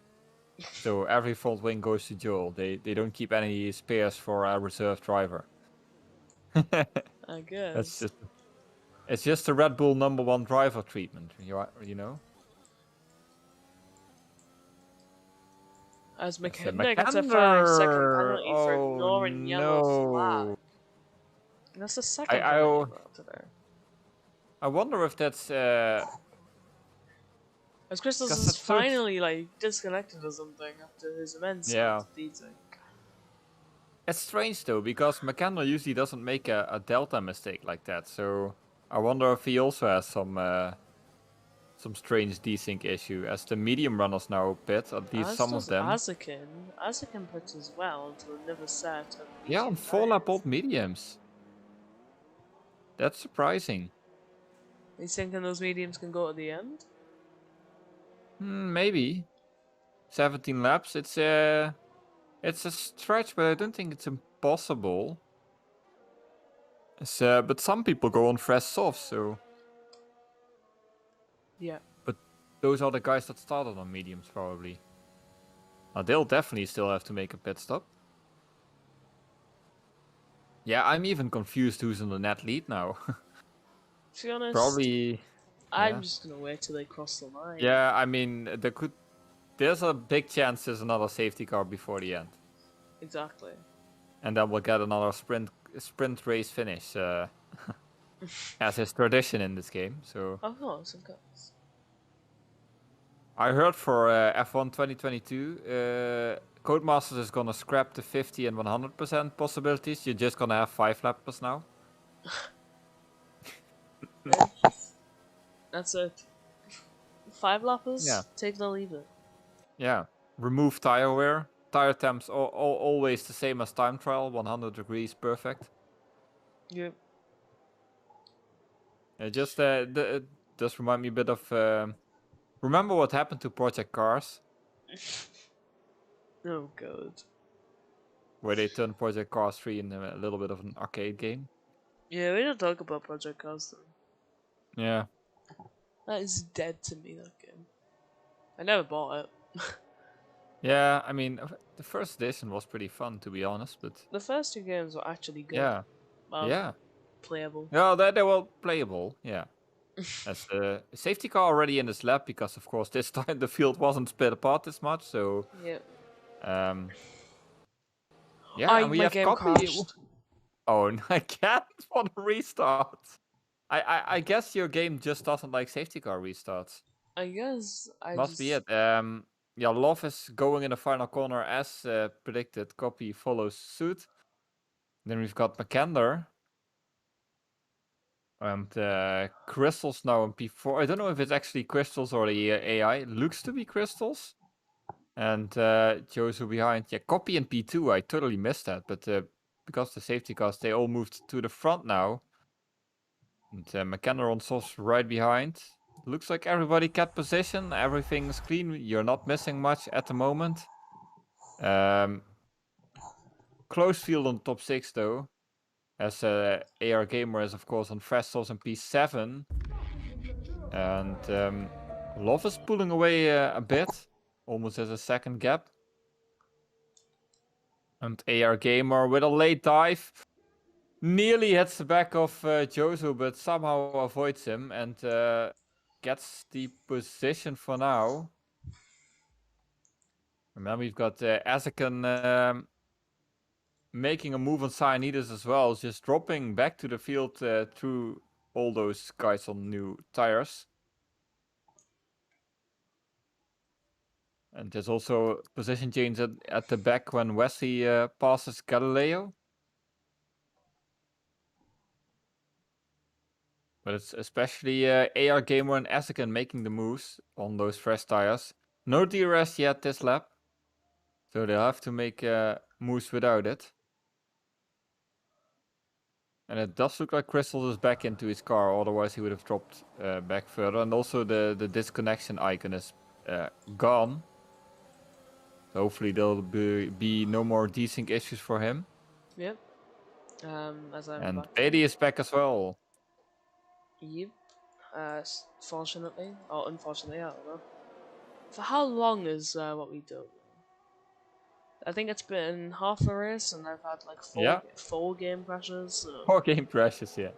So every front wing goes to Joel. They don't keep any spares for a reserve driver. I guess. That's it's just the Red Bull #1 driver treatment, you know? As McKenna gets a 5-second penalty for ignoring yellow flag. That's the second penalty today. I wonder if that's... As Crystals is finally like disconnected or something after his immense beating. It's strange though, because McKenna usually doesn't make a delta mistake like that, so I wonder if he also has some strange desync issue, as the medium runners now pit, at least some of them. Azakin pits as well until another set of yeah, on 4 lap old mediums. That's surprising. You thinking those mediums can go to the end? Maybe 17 laps. It's a stretch, but I don't think it's impossible. But some people go on fresh softs, so. Yeah. But those are the guys that started on mediums, probably. Now, they'll definitely still have to make a pit stop. Yeah, I'm even confused who's in the net lead now. To be honest, Probably. I'm Yeah. just gonna wait till they cross the line. Yeah, I mean, there's a big chance there's another safety car before the end. Exactly. And then we'll get another sprint race finish, as is tradition in this game. So Of course. I heard for F1 2022, Codemasters is gonna scrap the 50 and 100% possibilities. You're just gonna have 5 lappers now. Yeah. That's it. 5 lappers? Yeah. Take it or leave it. Yeah. Remove tire wear. Tire temps always the same as time trial. 100 degrees, perfect. Yep. Just remind me a bit of. Remember what happened to Project Cars, Oh god. where they turned Project Cars 3 into a little bit of an arcade game? Yeah, we don't talk about Project Cars then. Yeah. That is dead to me, that game. I never bought it. Yeah, I mean, the first edition was pretty fun, to be honest, but The first 2 games were actually good. yeah. Yeah. Playable. No, they were playable, yeah. As a safety car already in this lap, because of course this time the field wasn't split apart this much, so Yep. yeah, and we my have game copy. crashed. Oh, no, I can't want to restart. I guess your game just doesn't like safety car restarts. I guess Must be it. Yeah, Love is going in the final corner as predicted. Copy follows suit. Then we've got McKender. And Crystals now in P4. I don't know if it's actually Crystals or the AI. It looks to be Crystals. And Josu behind. Yeah, Copy in P2. I totally missed that. But because the safety cars, they all moved to the front now. And McKenna on softs right behind. Looks like everybody kept position. Everything's clean. You're not missing much at the moment. Close field on top 6 though. As AR Gamer is of course on fresh softs and P7. And Love is pulling away a bit. Almost as a second gap. And AR Gamer with a late dive. Nearly hits the back of Josu, but somehow avoids him and gets the position for now. And then we've got Azakan making a move on Cyanidus as well, just dropping back to the field through all those guys on new tires. And there's also position change at the back when Wesley passes Galileo. But it's especially AR Gamer and Azakan making the moves on those fresh tires. No DRS yet this lap. So they'll have to make moves without it. And it does look like Crystal is back into his car, otherwise he would have dropped back further. And also the disconnection icon is gone. So hopefully there'll be no more desync issues for him. Yep. As I'm And back. Beatty is back as well. Yep. Fortunately, or unfortunately, I don't know. For how long is what we do? I think it's been half a race, and I've had like four game crashes. So 4 game crashes, yeah.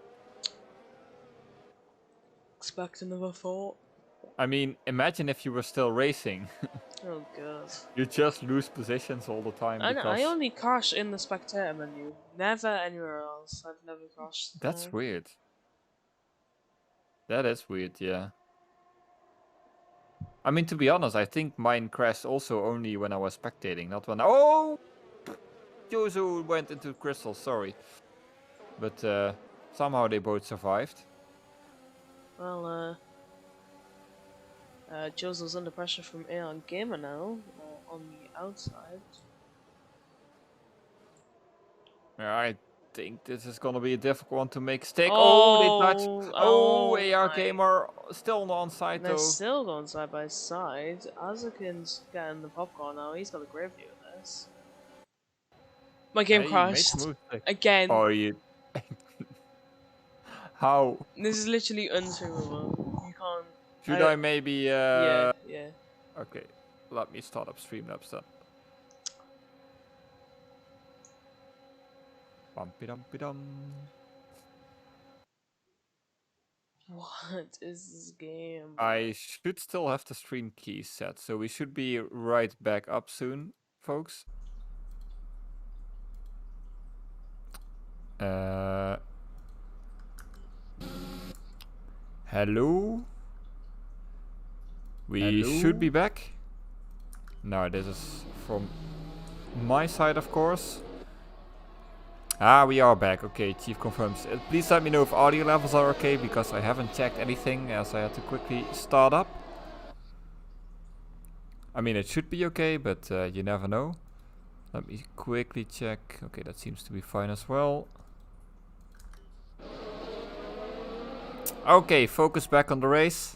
expect another 4. I mean, imagine if you were still racing. Oh god. You just lose positions all the time. I only crash in the spectator menu, never anywhere else. I've never crashed. That's weird. That is weird, yeah. I mean, to be honest, I think mine crashed also only when I was spectating, not when Oh! Josu went into Crystal, sorry. But somehow they both survived. Well, Josel's under pressure from Aeon Gamer now, on the outside. Yeah, I think this is gonna be a difficult one to make stick. Oh, they touched. Oh, AR my. Gamer still on the onside They're though. still going side by side. Azakin's getting the popcorn now. He's got a great view of this. My game Hey, made crashed. smooth stick. Again. Oh, you. How? This is literally unswimmable. You can't. Should I maybe? Yeah. Okay, let me start up Streamlabs then. Bum-bi-dum-bi-dum. What is this game? I should still have the stream keys set, so we should be right back up soon, folks. Hello? We should be back. No, this is from my side, of course. Ah, we are back. Okay, Chief confirms. Please let me know if audio levels are okay, because I haven't checked anything as I had to quickly start up. I mean, it should be okay, but you never know. Let me quickly check. Okay, that seems to be fine as well. Okay, focus back on the race.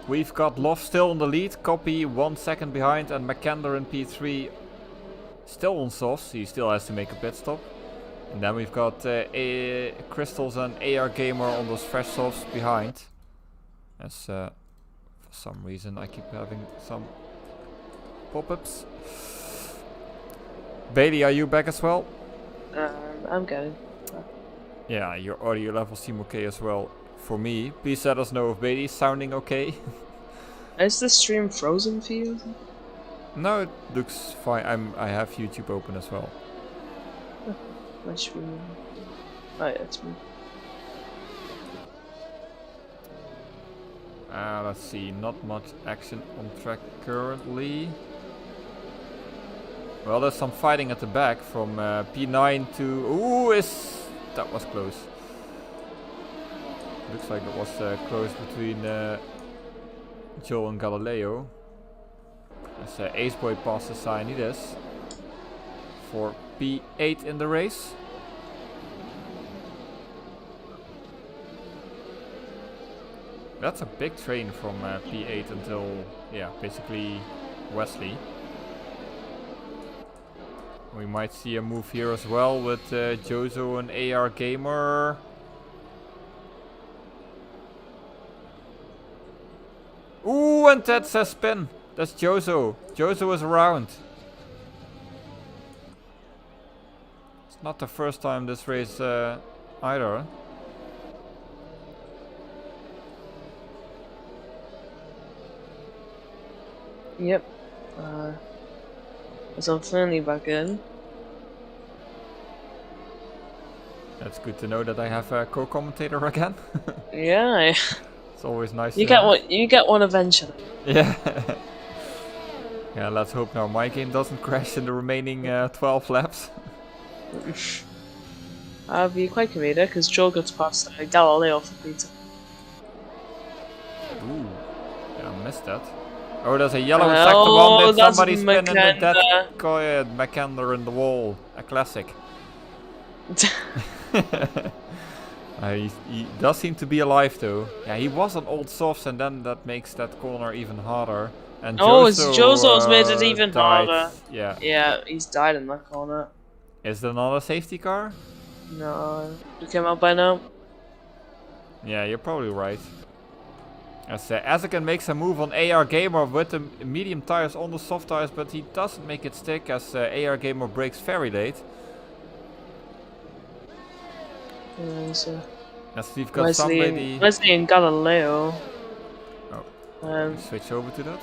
We've got Love still on the lead, Copy 1 second behind, and McKender in P3 still on softs. He still has to make a pit stop. And then we've got Crystals and AR Gamer on those fresh softs behind. As for some reason I keep having some pop-ups. Bailey, are you back as well? I'm good. Yeah, your audio levels seem okay as well. For me, please let us know if Bailey's sounding okay. Is the stream frozen for you? No, it looks fine. I have YouTube open as well. My stream. Oh yeah, it's me. Let's see, not much action on track currently. Well, there's some fighting at the back from P9 to... Ooh, that was close. Looks like it was close between Joe and Galileo. As Aceboy passes Cyanidus for P8 in the race. That's a big train from P8 until, yeah, basically Wesley. We might see a move here as well with Jozo and AR Gamer. Ooh, and that's a spin. That's Jozo. Jozo is around. It's not the first time this race either. Yep. So I'm finally back in. That's good to know that I have a co-commentator again. Yeah. It's always nice. You get one eventually. Yeah. Yeah. Let's hope now my game doesn't crash in the remaining 12 laps. I'll be quite committed because Joel got past Galileo for pizza. Ooh. Yeah, I missed that. Oh, there's a yellow in sector 1. Did somebody spin in the dead McKender in the wall? A classic. He does seem to be alive though. Yeah, he was on old softs and then that makes that corner even harder. And Jozo's made it even died. harder. Yeah. Yeah, he's died in that corner. Is there not a safety car? No. You came out by now? Yeah, you're probably right. As Azakan makes a move on AR Gamer with the medium tires on the soft tires, but he doesn't make it stick as AR Gamer brakes very late. As we've got somebody... Wesley and Galileo. Oh, switch over to that.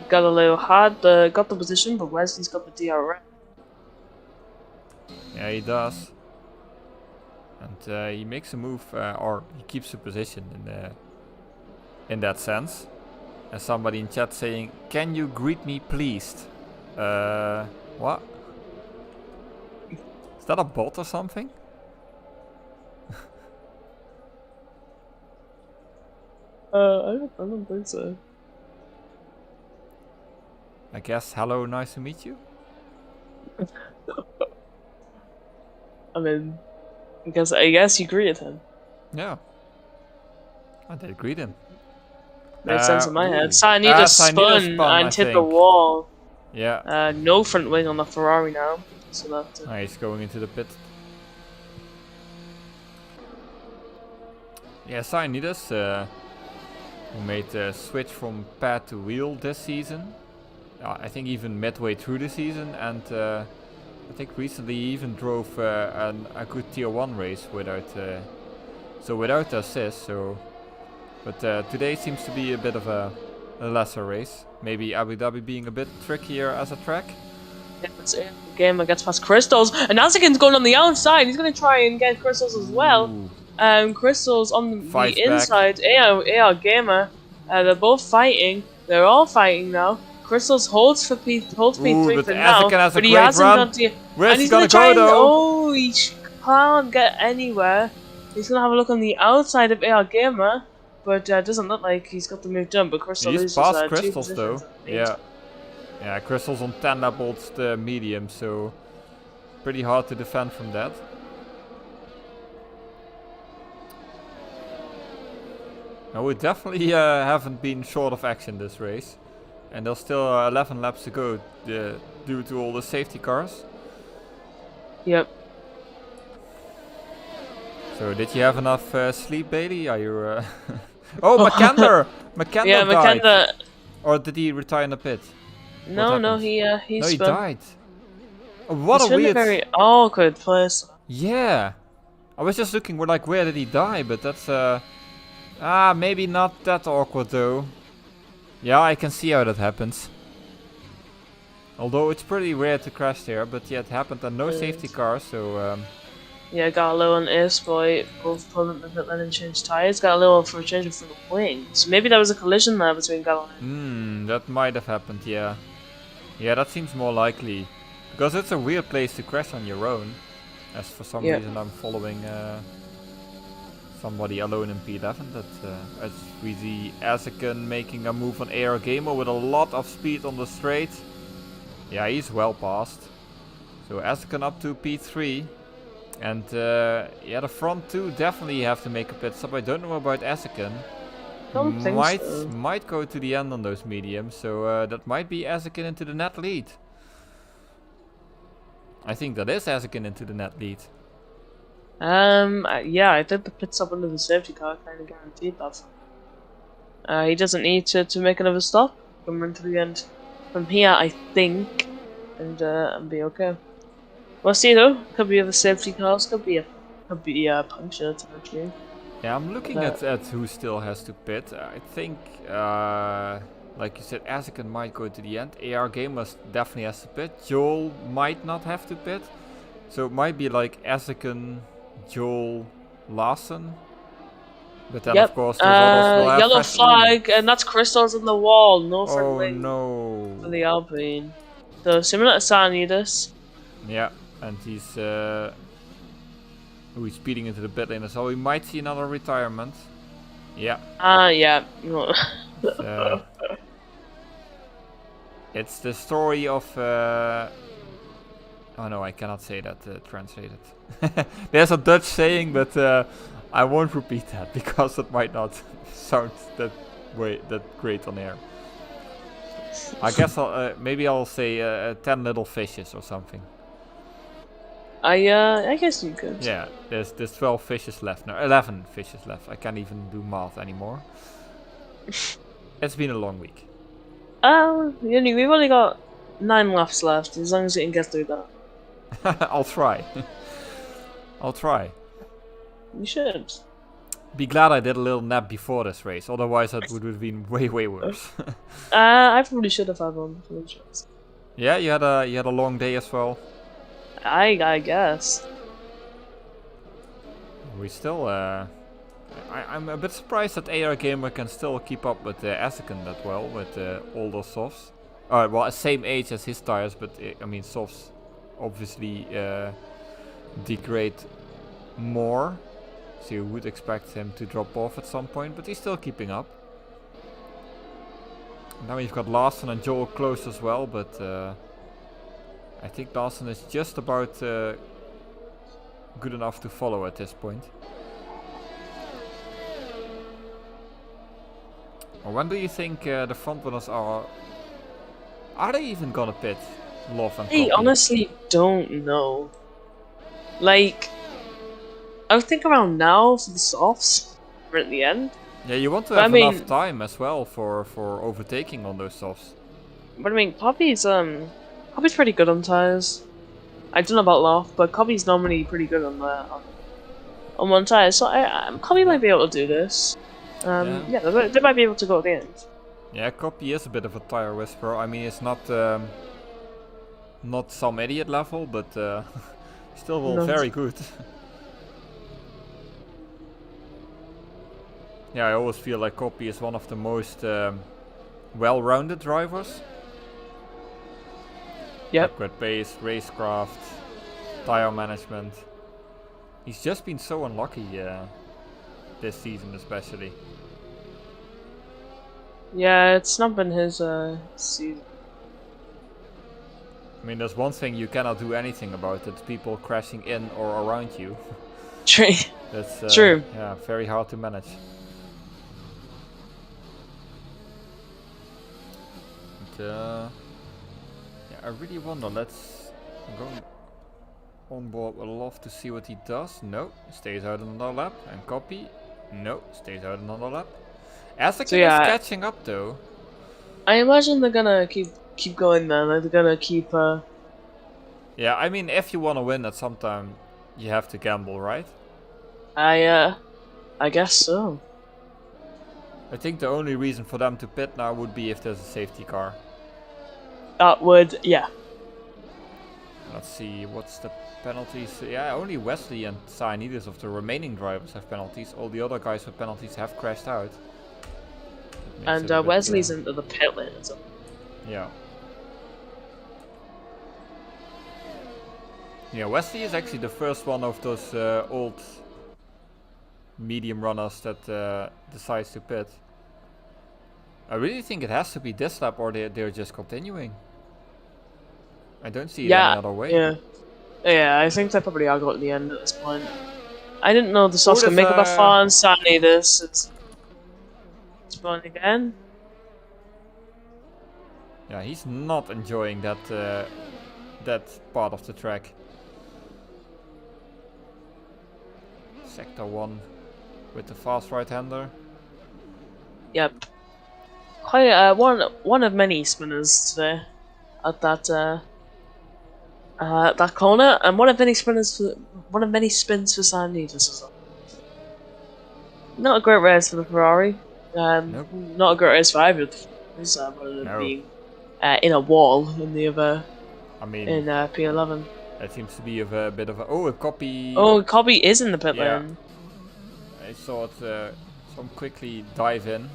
Galileo got the position, but Wesley's got the DRS. Yeah, he does. And he makes a move, or he keeps the position in that sense. As somebody in chat saying, "Can you greet me, please?" What? Is that a bot or something? I don't think so. I guess hello, nice to meet you. I mean, I guess you greeted him. Yeah. I did greet him. Made sense in my head. Ooh. Sainita Sainita spun I and hit the think. wall. Yeah. No front wing on the Ferrari now. So that's it. He's going into the pit. Yeah, Sainita's who made the switch from pad to wheel this season. I think even midway through the season, and I think recently he even drove a good tier 1 race without without assist. So, but today seems to be a bit of a lesser race. Maybe Abu Dhabi being a bit trickier as a track. Yeah, that's it. The gamer gets past Crystals, and Nazakin's going on the outside. He's going to try and get Crystals as well. Ooh. Crystals on Fights the inside. AR Gamer. They're both fighting. They're all fighting now. Crystals holds P3 but for now, has but a he great hasn't run. got the. Where's And he he's gonna try go and, though? oh, he can't get anywhere. He's gonna have a look on the outside of AR Gamer, but doesn't look like he's got the move done. But Crystal He's loses past 2 Crystals though. positions. Yeah. Yeah, Crystal's on 10 levels the medium, so pretty hard to defend from that. Now we definitely haven't been short of action this race. And there's still 11 laps to go due to all the safety cars. Yep. So did you have enough sleep, Bailey? Are you... Oh, McKender! McKender Yeah, died! McKenna. Or did he retire in the pit? No, happened? he No, he spun. died. What He's a in a weird... very awkward place. Yeah. I was just looking where did he die, but that's maybe not that awkward though. Yeah, I can see how that happens. Although it's pretty rare to crash there, but yeah, it happened and no safety car, so Yeah, Gallo and Airspy both pulled up the pit lane and changed tyres. Gallo for a change of front wing. So maybe there was a collision there between Gallo and that might have happened, yeah. Yeah, that seems more likely. Because it's a weird place to crash on your own. As for some reason I'm following somebody alone in P11. That as we see Azakin making a move on AR Gamer with a lot of speed on the straight. Yeah, he's well past. So Azakin up to P3. And yeah, the front two definitely have to make a pit stop. I don't know about Azakin. Don't think so. Might go to the end on those mediums. So that might be Azakin into the net lead. I think that is Azakin into the net lead. Yeah, I think the pit stop under the safety car kind of guaranteed that. He doesn't need to make another stop. Come into the end from here, I think, and be okay. We'll see though. Could be other safety cars. Could be a puncture territory. Yeah, I'm looking at who still has to pit. I think, like you said, Azakin might go to the end. AR Gamers definitely has to pit. Joel might not have to pit. So it might be like Azakin, Joel, Larson. But then of course those others will have yellow fresh flag, and that's Crystals on the wall. No front Oh wing no. for the Alpine. So similar to Sarnidas. Yeah, and he's speeding into the pit lane, so we might see another retirement. Yeah. Yeah. It's the story of. Oh no, I cannot say that translated. There's a Dutch saying, but I won't repeat that because it might not sound that great on air. I guess maybe I'll say 10 little fishes or something. I guess you could. Yeah, there's 12 fishes left. No, 11 fishes left. I can't even do math anymore. It's been a long week. We've only got 9 laps left. As long as you can get through that. I'll try. I'll try. You should. Be glad I did a little nap before this race. Otherwise, that would have been way worse. I probably should have had one before this race. Yeah, you had a long day as well. I guess. We still. I'm a bit surprised that AR Gamer can still keep up with Azakin that well with older softs. Well, same age as his tires, but I mean softs obviously degrade more, so you would expect him to drop off at some point, but he's still keeping up. Now we've got Larson and Joel close as well, but I think Dawson is just about good enough to follow at this point. Well, when do you think the front runners are? Are they even gonna pit Love and I Copy? honestly don't know. Like, I would think around now for the softs, or at the end. Yeah, you want to But have I mean- enough time as well for overtaking on those softs. But I mean, Poppy's pretty good on tires. I don't know about Loft, but Copy's normally pretty good on on one tire. So Copy might be able to do this. Yeah, they might be able to go at the end. Yeah, Copy is a bit of a tire whisperer. I mean, it's not some idiot level, but still No. very good. Yeah, I always feel like Copy is one of the most well-rounded drivers. Yep. Like with pace, racecraft, tire management. He's just been so unlucky this season, especially. Yeah, it's not been his season. I mean, there's one thing you cannot do anything about. It's people crashing in or around you. True. That's True. Yeah, very hard to manage. But, yeah, I really wonder. I'm going on board with Love to see what he does. No, stays out another lap. And Copy. No, stays out another lap. Asuka So, yeah, is catching up though. I imagine they're gonna keep going then. Like, they're gonna keep. Yeah, I mean, if you want to win at some time, you have to gamble, right? I guess so. I think the only reason for them to pit now would be if there's a safety car. That would, yeah. Let's see, what's the penalties? Yeah, only Wesley and Cyanidis of the remaining drivers have penalties. All the other guys with penalties have crashed out. And Wesley's into the pit lane as well. Yeah. Yeah, Wesley is actually the first one of those old medium runners that decides to pit. I really think it has to be this lap or they're just continuing. I don't see it any other way. Yeah. Yeah, I think they probably are going to the end at this point. I didn't know the softs could make it that far, and sadly it's spawning again. Yeah, he's not enjoying that that part of the track. Sector 1 with the fast right-hander. Yep. Quite one of many spinners today at that corner, and one of many spins for Sanders as well. Not a great race for the Ferrari. Nope. Not a great race for either of the Ferraris, other than No. being in a wall in the other I mean, in P11. that seems to be a bit of a Copy. Oh, Cobby is in the pit Yeah. lane. I saw it some quickly dive in.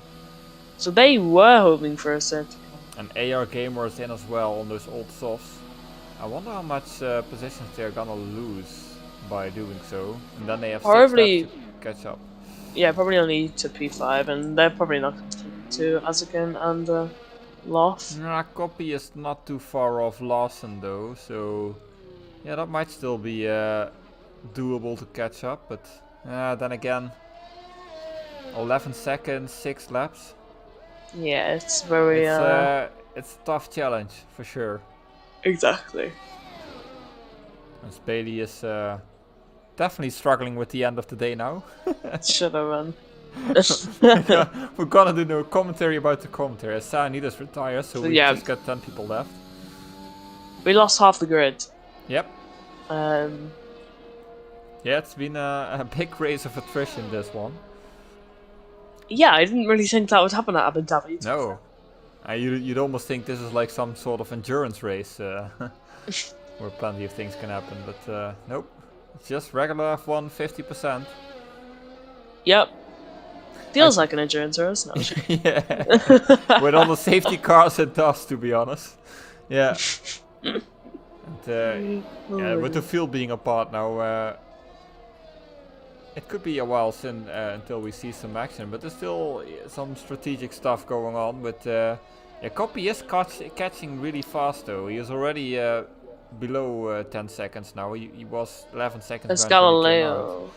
So they were hoping for a set. And AR Gamer is in as well on those old softs. I wonder how much positions they're gonna lose by doing so. And then they have 6 Probably- laps to catch up. Yeah, probably only to P5, and they're probably not going to Azakin and Loth. Nah, Copy is not too far off Lawson though, so yeah, that might still be doable to catch up. But then again, 11 seconds, 6 laps. Yeah, it's very It's a tough challenge for sure. exactly. As Bailey is definitely struggling with the end of the day now. Should have run. We're gonna do no commentary about the commentary. As Sanidas retires, so we yeah. just got 10 people left. We lost half the grid. Yep. Yeah, it's been a big race of attrition, this one. I didn't really think that would happen at Abu Dhabi. No. You'd almost think this is like some sort of endurance race where plenty of things can happen, but nope. It's just regular F1 50%. Yep. Feels like an endurance race, no? Yeah. With all the safety cars it does, to be honest. Yeah. And, yeah, with the field being apart now, it could be a while until we see some action, but there's still some strategic stuff going on. But Copy is catching really fast though. He is already below 10 seconds now. He was 11 seconds It's behind when he came out. Galileo.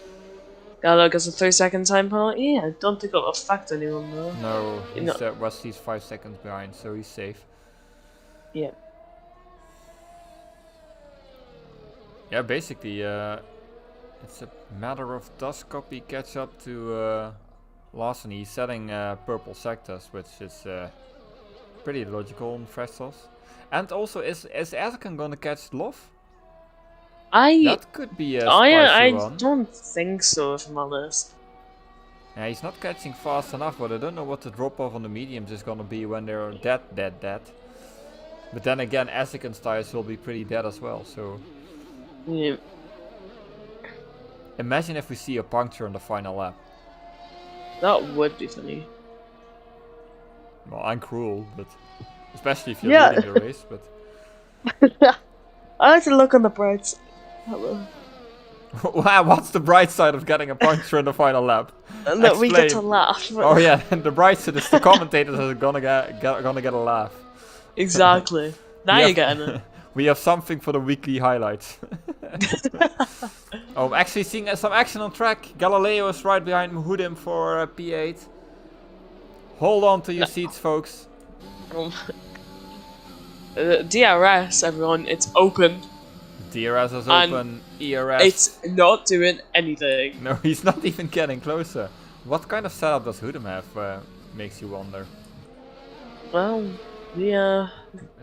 Galileo gets a 3-second time penalty. Yeah, I don't think it'll affect anyone though. No, You know- he's 5 seconds behind, so he's safe. Yeah. Yeah, basically, it's a matter of does Copy catch up to Lawson. He's setting purple sectors, which is pretty logical in Freshsauce. And also, is Erkan gonna catch Love? That could be a spicy I one. don't think so, if I'm honest. Yeah, he's not catching fast enough, but I don't know what the drop-off on the mediums is gonna be when they're dead. But then again, Erkan's tires will be pretty dead as well, so... Yeah. Imagine if we see a puncture on the final lap. That would be funny. Well, I'm cruel, but... Especially if you're Yeah. leading the race, but... I like to look on the bright side. Hello. Wow, what's the bright side of getting a puncture in the final lap? And that we get to Explain. laugh. Oh yeah, and the bright side is the commentators are gonna get a laugh. Exactly. Now We you're have- getting it. We have something for the weekly highlights. Oh, actually seeing some action on track. Galileo is right behind Mhudim for P8. Hold on to your seats, folks. DRS, everyone, it's open. DRS is And open. ERS. It's not doing anything. No, he's not even getting closer. What kind of setup does Hoodem have? Makes you wonder. Well, we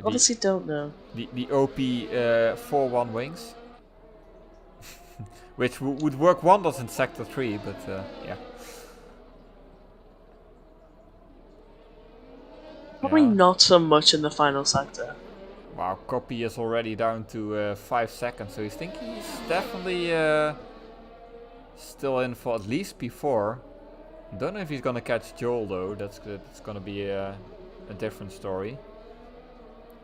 honestly don't know. The OP 4-1 wings. Which would work wonders in Sector 3, but yeah. Probably Yeah. not so much in the final sector. Wow, Copy is already down to 5 seconds, so he's definitely still in for at least P4. Don't know if he's gonna catch Joel though, that's gonna be a different story.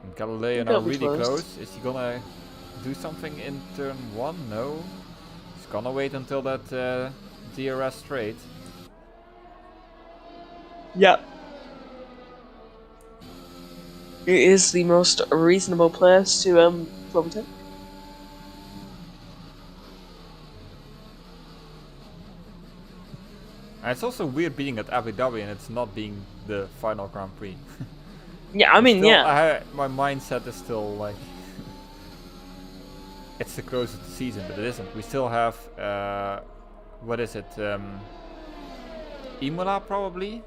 And Galileo now That'll be really close. close. Is he gonna do something in turn 1? No. He's gonna wait until that DRS straight. Yep. It is the most reasonable place to plummet it. And it's also weird being at Abu Dhabi and it's not being the final Grand Prix. Yeah, I mean, Still, yeah. my mindset is still like it's the closest to the season, but it isn't. We still have what is it? Imola probably.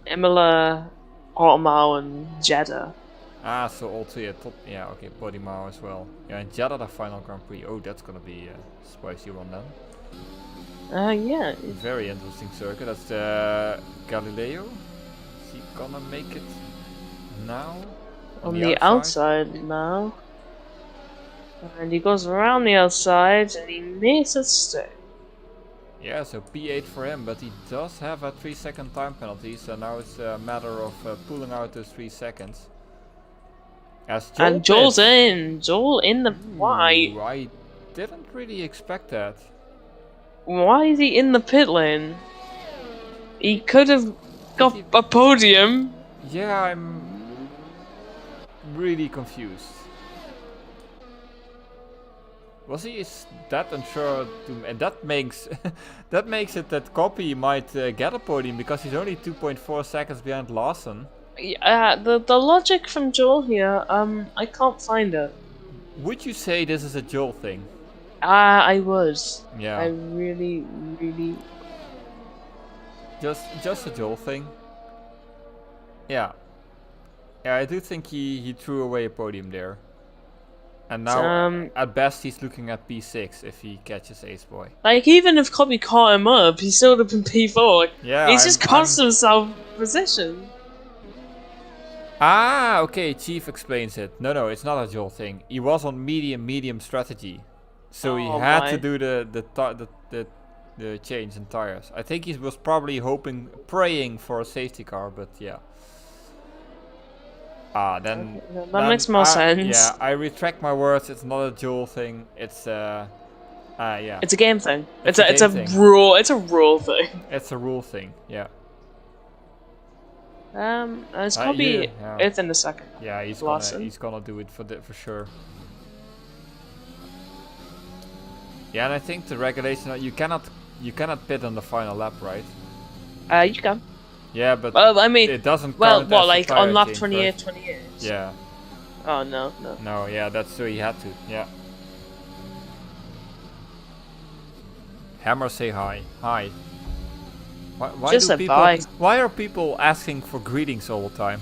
Imola, Portimao, and Jeddah. Ah, so all three at top. Yeah, okay, Portimao as well. Yeah, and Jeddah the final Grand Prix. Oh, that's gonna be a spicy one then. Yeah. Very interesting circuit. That's Galileo. Is he gonna make it now? On the outside now. And he goes around the outside and he makes it stay. Yeah, so P8 for him, but he does have a 3-second time penalty, so now it's a matter of pulling out those 3 seconds. As Joel And Joel's pits. in. Joel in the why? Ooh, I didn't really expect that. Why is he in the pit lane? He could have got a podium. Yeah, I'm really confused. Was he that unsure to, and that makes that makes it that Copy might get a podium because he's only 2.4 seconds behind Lawson. Yeah, the logic from Joel here, I can't find it. Would you say this is a Joel thing? I would. Yeah. I really. Just a Joel thing. Yeah. Yeah, I do think he threw away a podium there. And now, at best, he's looking at P6 if he catches Ace Boy. Like, even if Copy caught him up, he still would have been P4. Yeah, He's just cost himself position. Ah, okay, Chief explains it. No, it's not a Joel thing. He was on medium strategy. So he Oh, had my. to do the change in tires. I think he was probably praying for a safety car, but yeah. Ah, then... That makes more sense. Yeah, I retract my words. It's not a Joel thing. It's yeah. It's a game thing. It's a a game thing. rule. It's a rule thing. It's a rule thing. Yeah. It's probably yeah. it's in the second. Yeah, he's Lawson. gonna do it for sure. Yeah, and I think the regulation you cannot pit on the final lap, right? You can. Yeah, but Well, I mean, it doesn't well, count what, as a like tire on lap change, 28, right? 28? Yeah. Oh, no, no. No, yeah, that's so he had to. Yeah. Hammer, say hi. Hi. Why Just do a people? bye. Why are people asking for greetings all the time?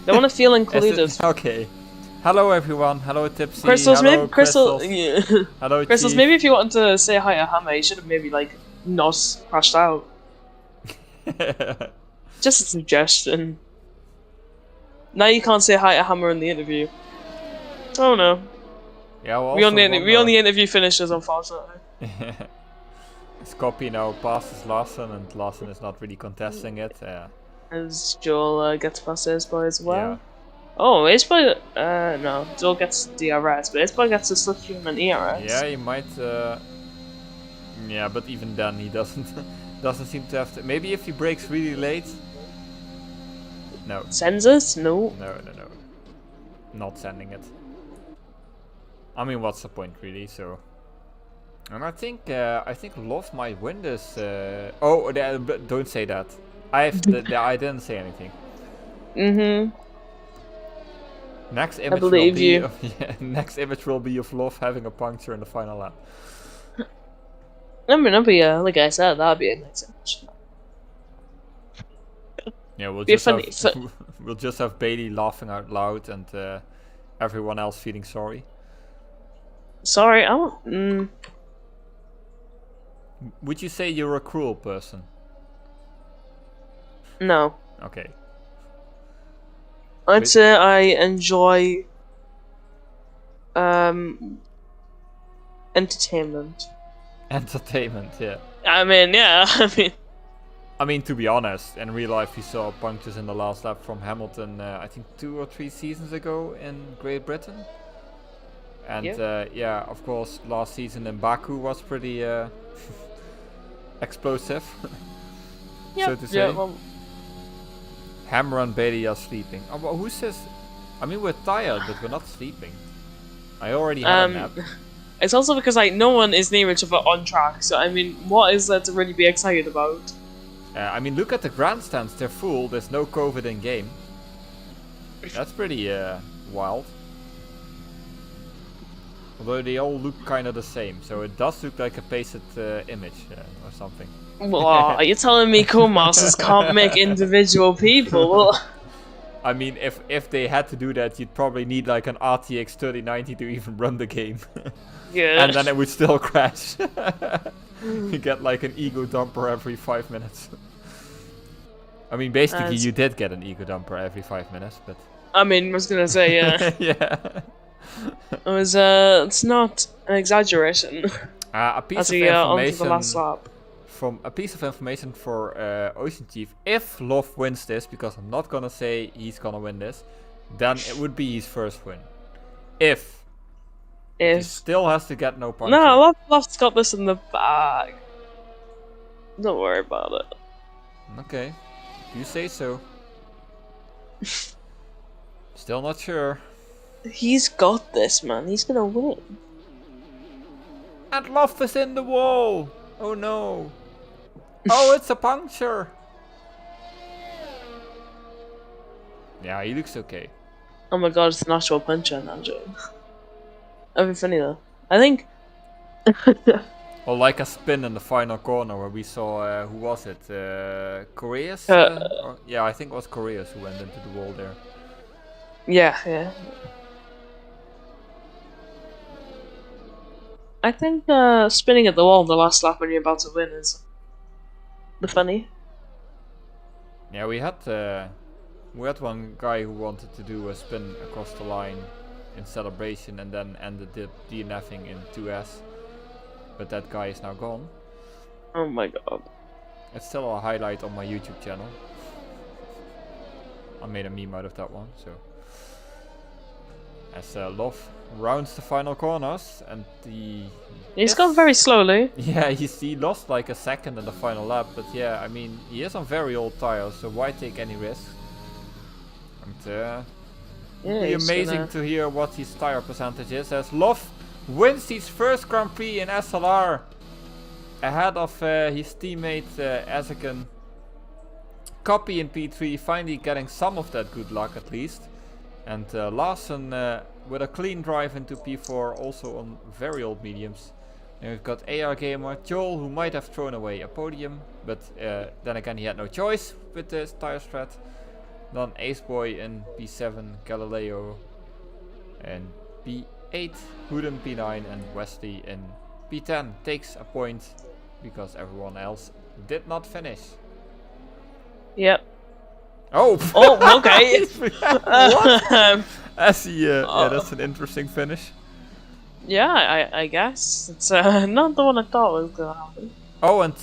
They want to feel Is included. it- okay. Hello everyone. Hello Tipsy. Crystals, Hello maybe Crystal. Crystals. Yeah. Hello Crystals, Chief. maybe if you wanted to say hi to Hammer, you should have maybe like not crashed out. Just a suggestion. Now you can't say hi to Hammer in the interview. Oh no. Yeah, well, We only interview finishers, unfortunately. Scopy now passes Larson, and Larson is not really contesting it. As Joel gets past Aceboy as well. Yeah. Oh, Aceboy. No, Joel gets DRS, but Aceboy gets the Slipstream and ERS. Yeah, he might. Yeah, but even then he doesn't seem to have to. Maybe if he breaks really late. No. Sends us? No. No. Not sending it. I mean, what's the point, really? So. And I think Love might win this. Oh, but don't say that. I didn't say anything. Next image believe will be you. next image will be of Love having a puncture in the final lap. I mean, that'd be like I said, that'd be a nice image. Yeah, we'll Be just funny. have we'll just have Bailey laughing out loud and everyone else feeling sorry. Sorry, I don't. Would you say you're a cruel person? No. Okay. I'd say I enjoy entertainment. Entertainment, yeah. I mean, yeah, I mean, to be honest, in real life, we saw punctures in the last lap from Hamilton, I think 2 or 3 seasons ago in Great Britain. And yeah, of course, last season in Baku was pretty explosive, so to say. Yeah, well, Hammer and Bailey are sleeping. Oh, well, who says? I mean, we're tired, but we're not sleeping. I already had a nap. it's also because like no one is near each other on track, so I mean, what is there to really be excited about? I mean, look at the grandstands; they're full. There's no COVID in game. That's pretty wild. Although they all look kind of the same, so it does look like a pasted image or something. Well, are you telling me co-masters can't make individual people? Well, I mean, if they had to do that, you'd probably need like an RTX 3090 to even run the game. yeah. And then it would still crash. You get like an ego dumper every 5 minutes. I mean, basically you did get an ego dumper every 5 minutes, but... I mean, I was gonna say, yeah. yeah. It was, it's not an exaggeration. A piece As of we onto the information last lap. from a piece of information for Ocean Chief. If Love wins this, because I'm not gonna say he's gonna win this, then it would be his first win. If he still has to get no punch. No, Love's got this in the bag. Don't worry about it. Okay, you say so. Still not sure. He's got this, man. He's gonna win. And Love is in the wall. Oh no. Oh, it's a puncture. Yeah, he looks okay. Oh my god, it's an actual puncher now, Joe. That'd be funny though. I think. Or like a spin in the final corner where we saw, who was it? Correas? Yeah, I think it was Correas who went into the wall there. Yeah. I think spinning at the wall the last lap when you're about to win is the funny. Yeah, we had one guy who wanted to do a spin across the line in celebration and then ended the DNFing in 2S. But that guy is now gone. Oh my god. It's still a highlight on my YouTube channel. I made a meme out of that one, so. As Love rounds the final corners and He's gone very slowly. Yeah, he lost like a second in the final lap, but yeah, I mean, he is on very old tires, so why take any risk? And it'd be amazing to hear what his tire percentage is, as Love wins his first Grand Prix in SLR ahead of his teammate Ezekin. Copy in P3, finally getting some of that good luck at least. And Larsen with a clean drive into P4, also on very old mediums. And we've got AR Gamer, Joel, who might have thrown away a podium, but then again he had no choice with this tire strat. Then Aceboy in P7, Galileo in P8, Hooden P9, and Wesley in P10 takes a point because everyone else did not finish. Yep. Oh! Oh, okay. What? Yeah, that's an interesting finish. Yeah, I guess. It's not the one I thought was gonna happen. Oh, and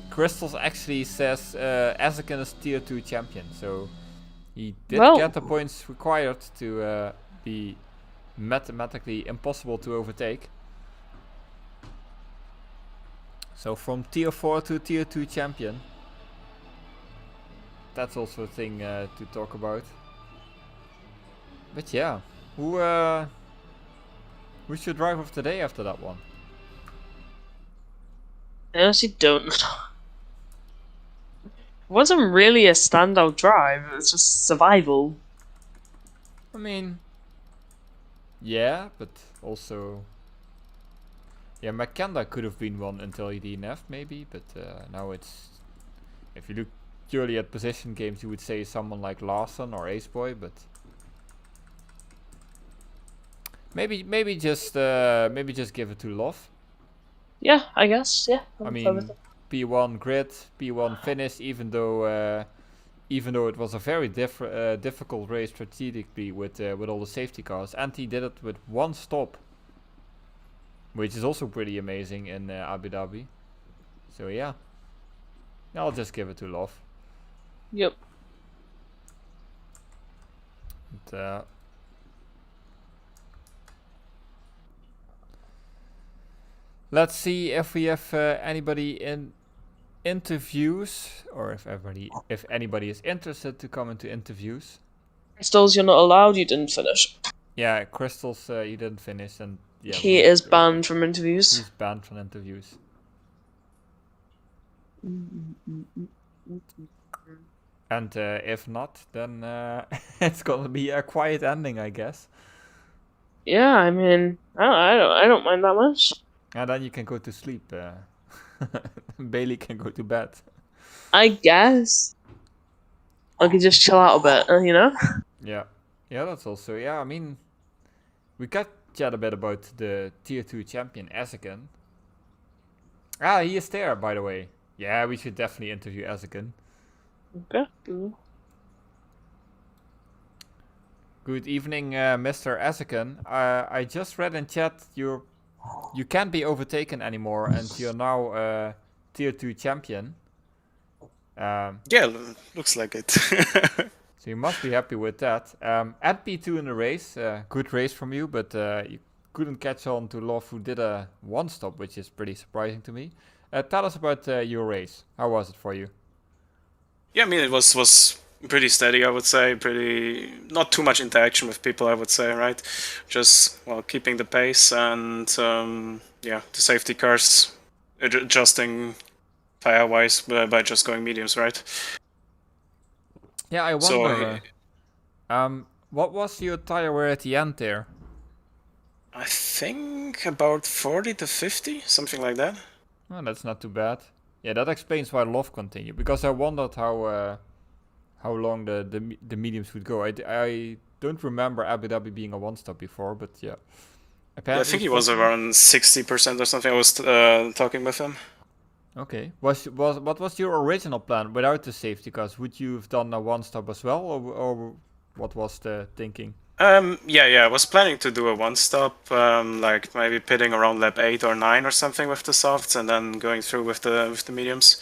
Crystals actually says Ezekin is tier 2 champion, so he did get the points required to be mathematically impossible to overtake. So from tier 4 to tier 2 champion. That's also a thing to talk about. But yeah, who's your driver of the day after that one? I honestly don't know. It wasn't really a standout drive, it was just survival. I mean, yeah, but also... Yeah, McKenna could have been one until he DNF'd maybe, but now it's... If you look purely at position games, you would say someone like Larsen or Aceboy, but... Maybe just give it to Love. Yeah, I guess, yeah. I mean, P1 grid, P1 finish, even though it was a very difficult race strategically with all the safety cars, and he did it with one stop, which is also pretty amazing in Abu Dhabi. So yeah, I'll just give it to Love. Yep. And, let's see if we have anybody in interviews, or if anybody is interested to come into interviews. Crystals, you're not allowed. You didn't finish. Yeah, Crystals, you didn't finish, and yeah, he is banned from interviews. He's banned from interviews. And if not, then it's gonna be a quiet ending, I guess. Yeah, I mean, I don't mind that much. And then you can go to sleep. Bailey can go to bed. I guess. I could just chill out a bit, you know? Yeah. Yeah, that's also... Yeah, I mean... We got chat a bit about the tier 2 champion, Ezekin. Ah, he is there, by the way. Yeah, we should definitely interview Ezekin. Okay. Good evening, Mr. Ezekin. I just read in chat you can't be overtaken anymore, and you're now tier 2 champion. Yeah, looks like it. So you must be happy with that. At P2 in the race, good race from you, but you couldn't catch on to Love, who did a one stop, which is pretty surprising to me. Tell us about your race. How was it for you? Yeah, I mean, it was pretty steady, I would say. Not too much interaction with people, I would say, right? Just, well, keeping the pace and, yeah, the safety cars adjusting tire-wise by just going mediums, right? Yeah, I wonder. So, what was your tire wear at the end there? I think about 40 to 50, something like that. Oh, that's not too bad. Yeah, that explains why Love continued, because I wondered how long the mediums would go. I don't remember Abu Dhabi being a one-stop before, but yeah. I think he was around 60% or something. I was talking with him. Okay. What was your original plan without the safety cars? Would you have done a one-stop as well, or what was the thinking? Yeah, I was planning to do a one-stop, like maybe pitting around lap 8 or 9 or something with the softs, and then going through with the mediums.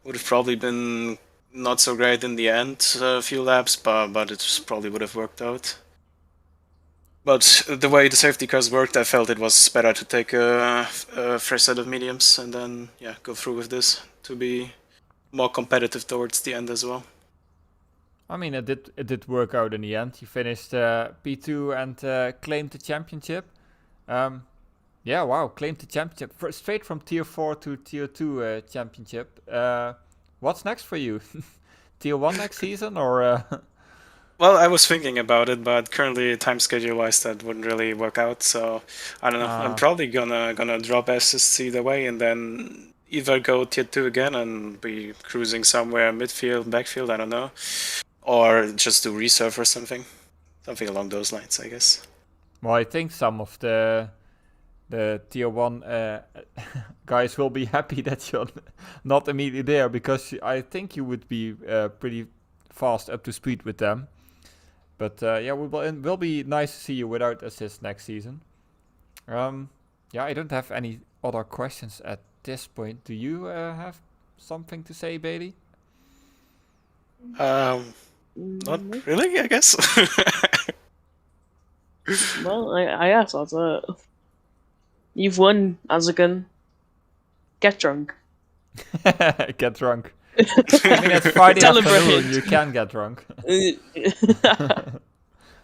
Would have probably been not so great in the end, a few laps, but it probably would have worked out. But the way the safety cars worked, I felt it was better to take a fresh set of mediums and then, yeah, go through with this to be more competitive towards the end as well. I mean, it did work out in the end. You finished P2 and claimed the championship. Yeah, wow, claimed the championship. Straight from Tier 4 to Tier 2 championship. What's next for you? Tier 1 next season, or... Well, I was thinking about it, but currently time schedule wise that wouldn't really work out. So I don't know. I'm probably gonna drop SSC the way and then either go tier 2 again and be cruising somewhere midfield, backfield, I don't know. Or just do reserve or something. Something along those lines, I guess. Well, I think some of the Tier 1 guys will be happy that you're not immediately there, because I think you would be pretty fast up to speed with them. But yeah, will be nice to see you without assist next season. Yeah, I don't have any other questions at this point. Do you have something to say, Bailey? Not really, I guess. Well, I guess that's it. You've won, Azagan. Get drunk. Get drunk. I mean, it's Friday Celebrate. afternoon, you can get drunk.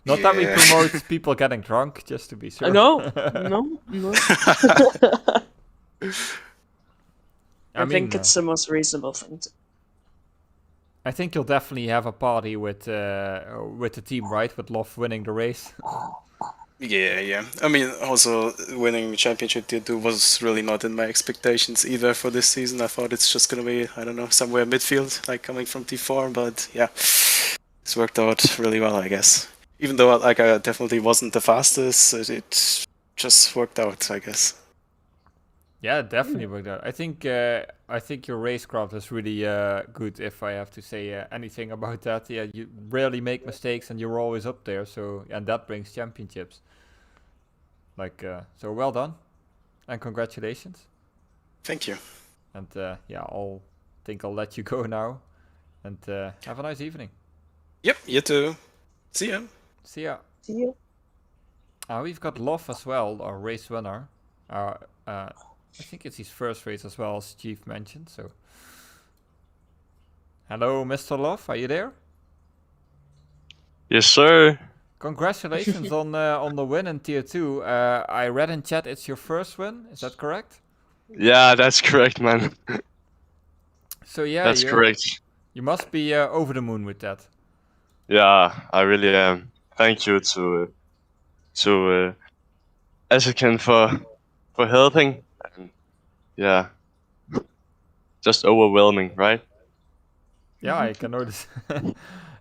Not that we promote people getting drunk, just to be sure. No. I think it's the most reasonable thing to. I think you'll definitely have a party with the team, right? With Love winning the race. Yeah. I mean, also winning championship tier 2 was really not in my expectations either for this season. I thought it's just gonna be, I don't know, somewhere midfield, like coming from T4. But yeah, it's worked out really well, I guess. Even though like I definitely wasn't the fastest, it just worked out, I guess. Yeah, it definitely worked out. I think your racecraft is really good. If I have to say anything about that, yeah, you rarely make mistakes and you're always up there. So and that brings championships. Like so, well done, and congratulations. Thank you. And yeah, I'll let you go now, and have a nice evening. Yep, you too. See ya. See ya. See you. We've got Love as well, our race winner. I think it's his first race as well, as Chief mentioned. So, hello, Mr. Love, are you there? Yes, sir. Congratulations on the win in Tier 2. I read in chat it's your first win. Is that correct? Yeah, that's correct, man. So yeah, That's correct. You must be over the moon with that. Yeah, I really am. Thank you to Asukan for helping. And yeah, just overwhelming, right? Yeah, I can notice.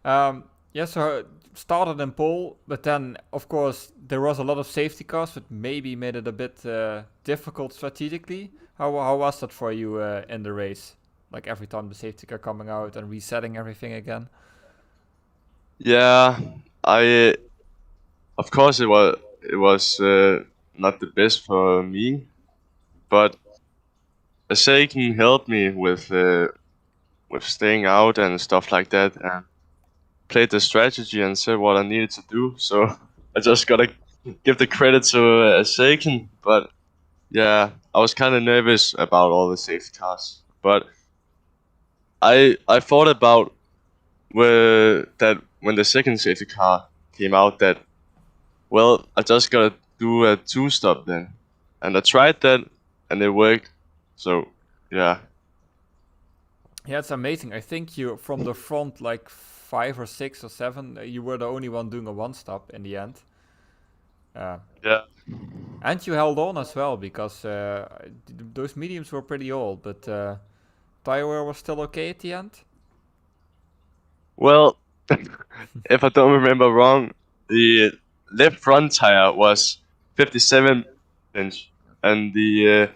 Yeah, so started in pole, but then of course there was a lot of safety cars, that maybe made it a bit difficult strategically. How was that for you in the race? Like every time the safety car coming out and resetting everything again. Yeah, of course it was not the best for me, but Asaken helped me with staying out and stuff like that, and played the strategy and said what I needed to do. So I just gotta give the credit to Asaken. But yeah, I was kind of nervous about all the safety cars, but I thought about that when the second safety car came out, that well, I just gotta do a 2-stop then, and I tried that and it worked. So yeah. Yeah, it's amazing. I think you from the front, like 5 or 6 or 7, you were the only one doing a 1-stop in the end. Yeah. And you held on as well, because those mediums were pretty old, but tire was still okay at the end. Well, if I don't remember wrong, the left front tire was 57 inch, and the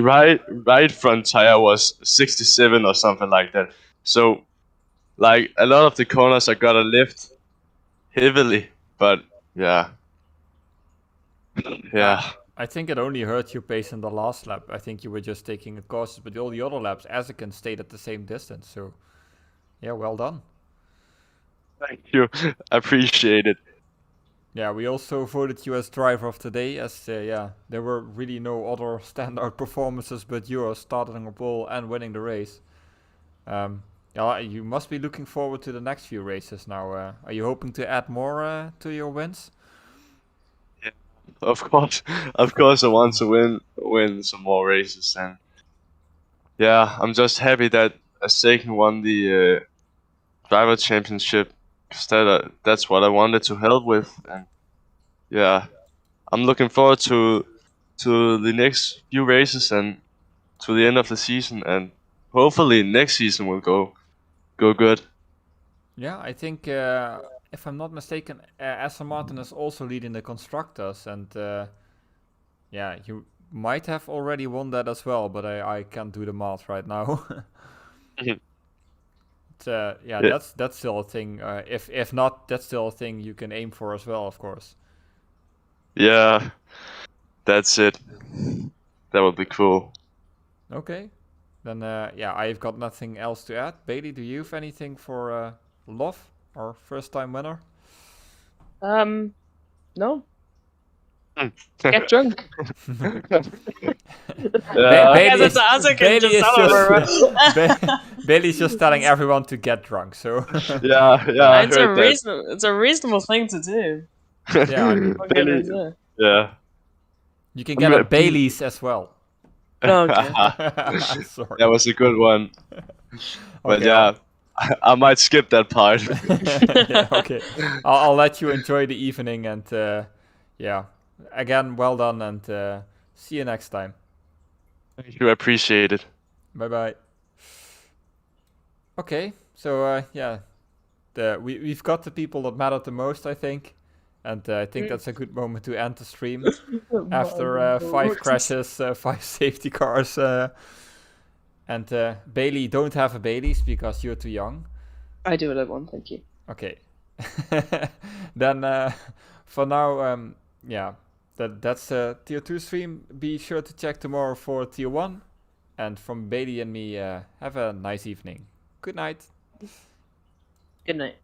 right front tire was 67 or something like that. So, like a lot of the corners I gotta lift heavily, but yeah. I think it only hurt your pace in the last lap. I think you were just taking it cautious, but all the other laps, Asukan stayed at the same distance. So, yeah, well done. Thank you, I appreciate it. Yeah, we also voted you as driver of the day, as yeah, there were really no other standout performances but yours, starting a pole and winning the race. Yeah, you must be looking forward to the next few races now. Are you hoping to add more to your wins? Of course, of course, I want to win some more races, and yeah, I'm just happy that Asaken won the driver championship, because that's what I wanted to help with, and yeah, I'm looking forward to the next few races and to the end of the season, and hopefully next season will go good. Yeah, I think if I'm not mistaken, Aston Martin is also leading the constructors, and yeah, you might have already won that as well, but I can't do the math right now. Mhm. Yeah, Yeah, that's still a thing. If not, that's still a thing you can aim for as well, of course. yeah, that's it. That would be cool. Okay, then yeah, I've got nothing else to add. Bailey, do you have anything for Love, our first time winner? No. Hmm. Get drunk. Yeah, I guess it's Asaken Bailey just is tell just everyone. Bailey's just telling everyone to get drunk. So yeah, I It's a heard that. it's a reasonable thing to do. yeah, I mean, What can I say? Yeah. you can get a Mm, Bailey's as well. Okay. Sorry. That was a good one. But Okay, yeah, I might skip that part. yeah, okay. I'll let you enjoy the evening, and yeah, again, well done, and see you next time. Thank you, I appreciate it. Bye bye. Okay, so yeah, we've got the people that matter the most, I think, and I think that's a good moment to end the stream after 5 crashes, 5 safety cars, and Bailey, don't have a Bailey's because you're too young. I do what I want, thank you. Okay. Then for now, yeah, that's tier 2 stream. Be sure to check tomorrow for tier 1. And from Bailey and me, have a nice evening. Good night. Good night.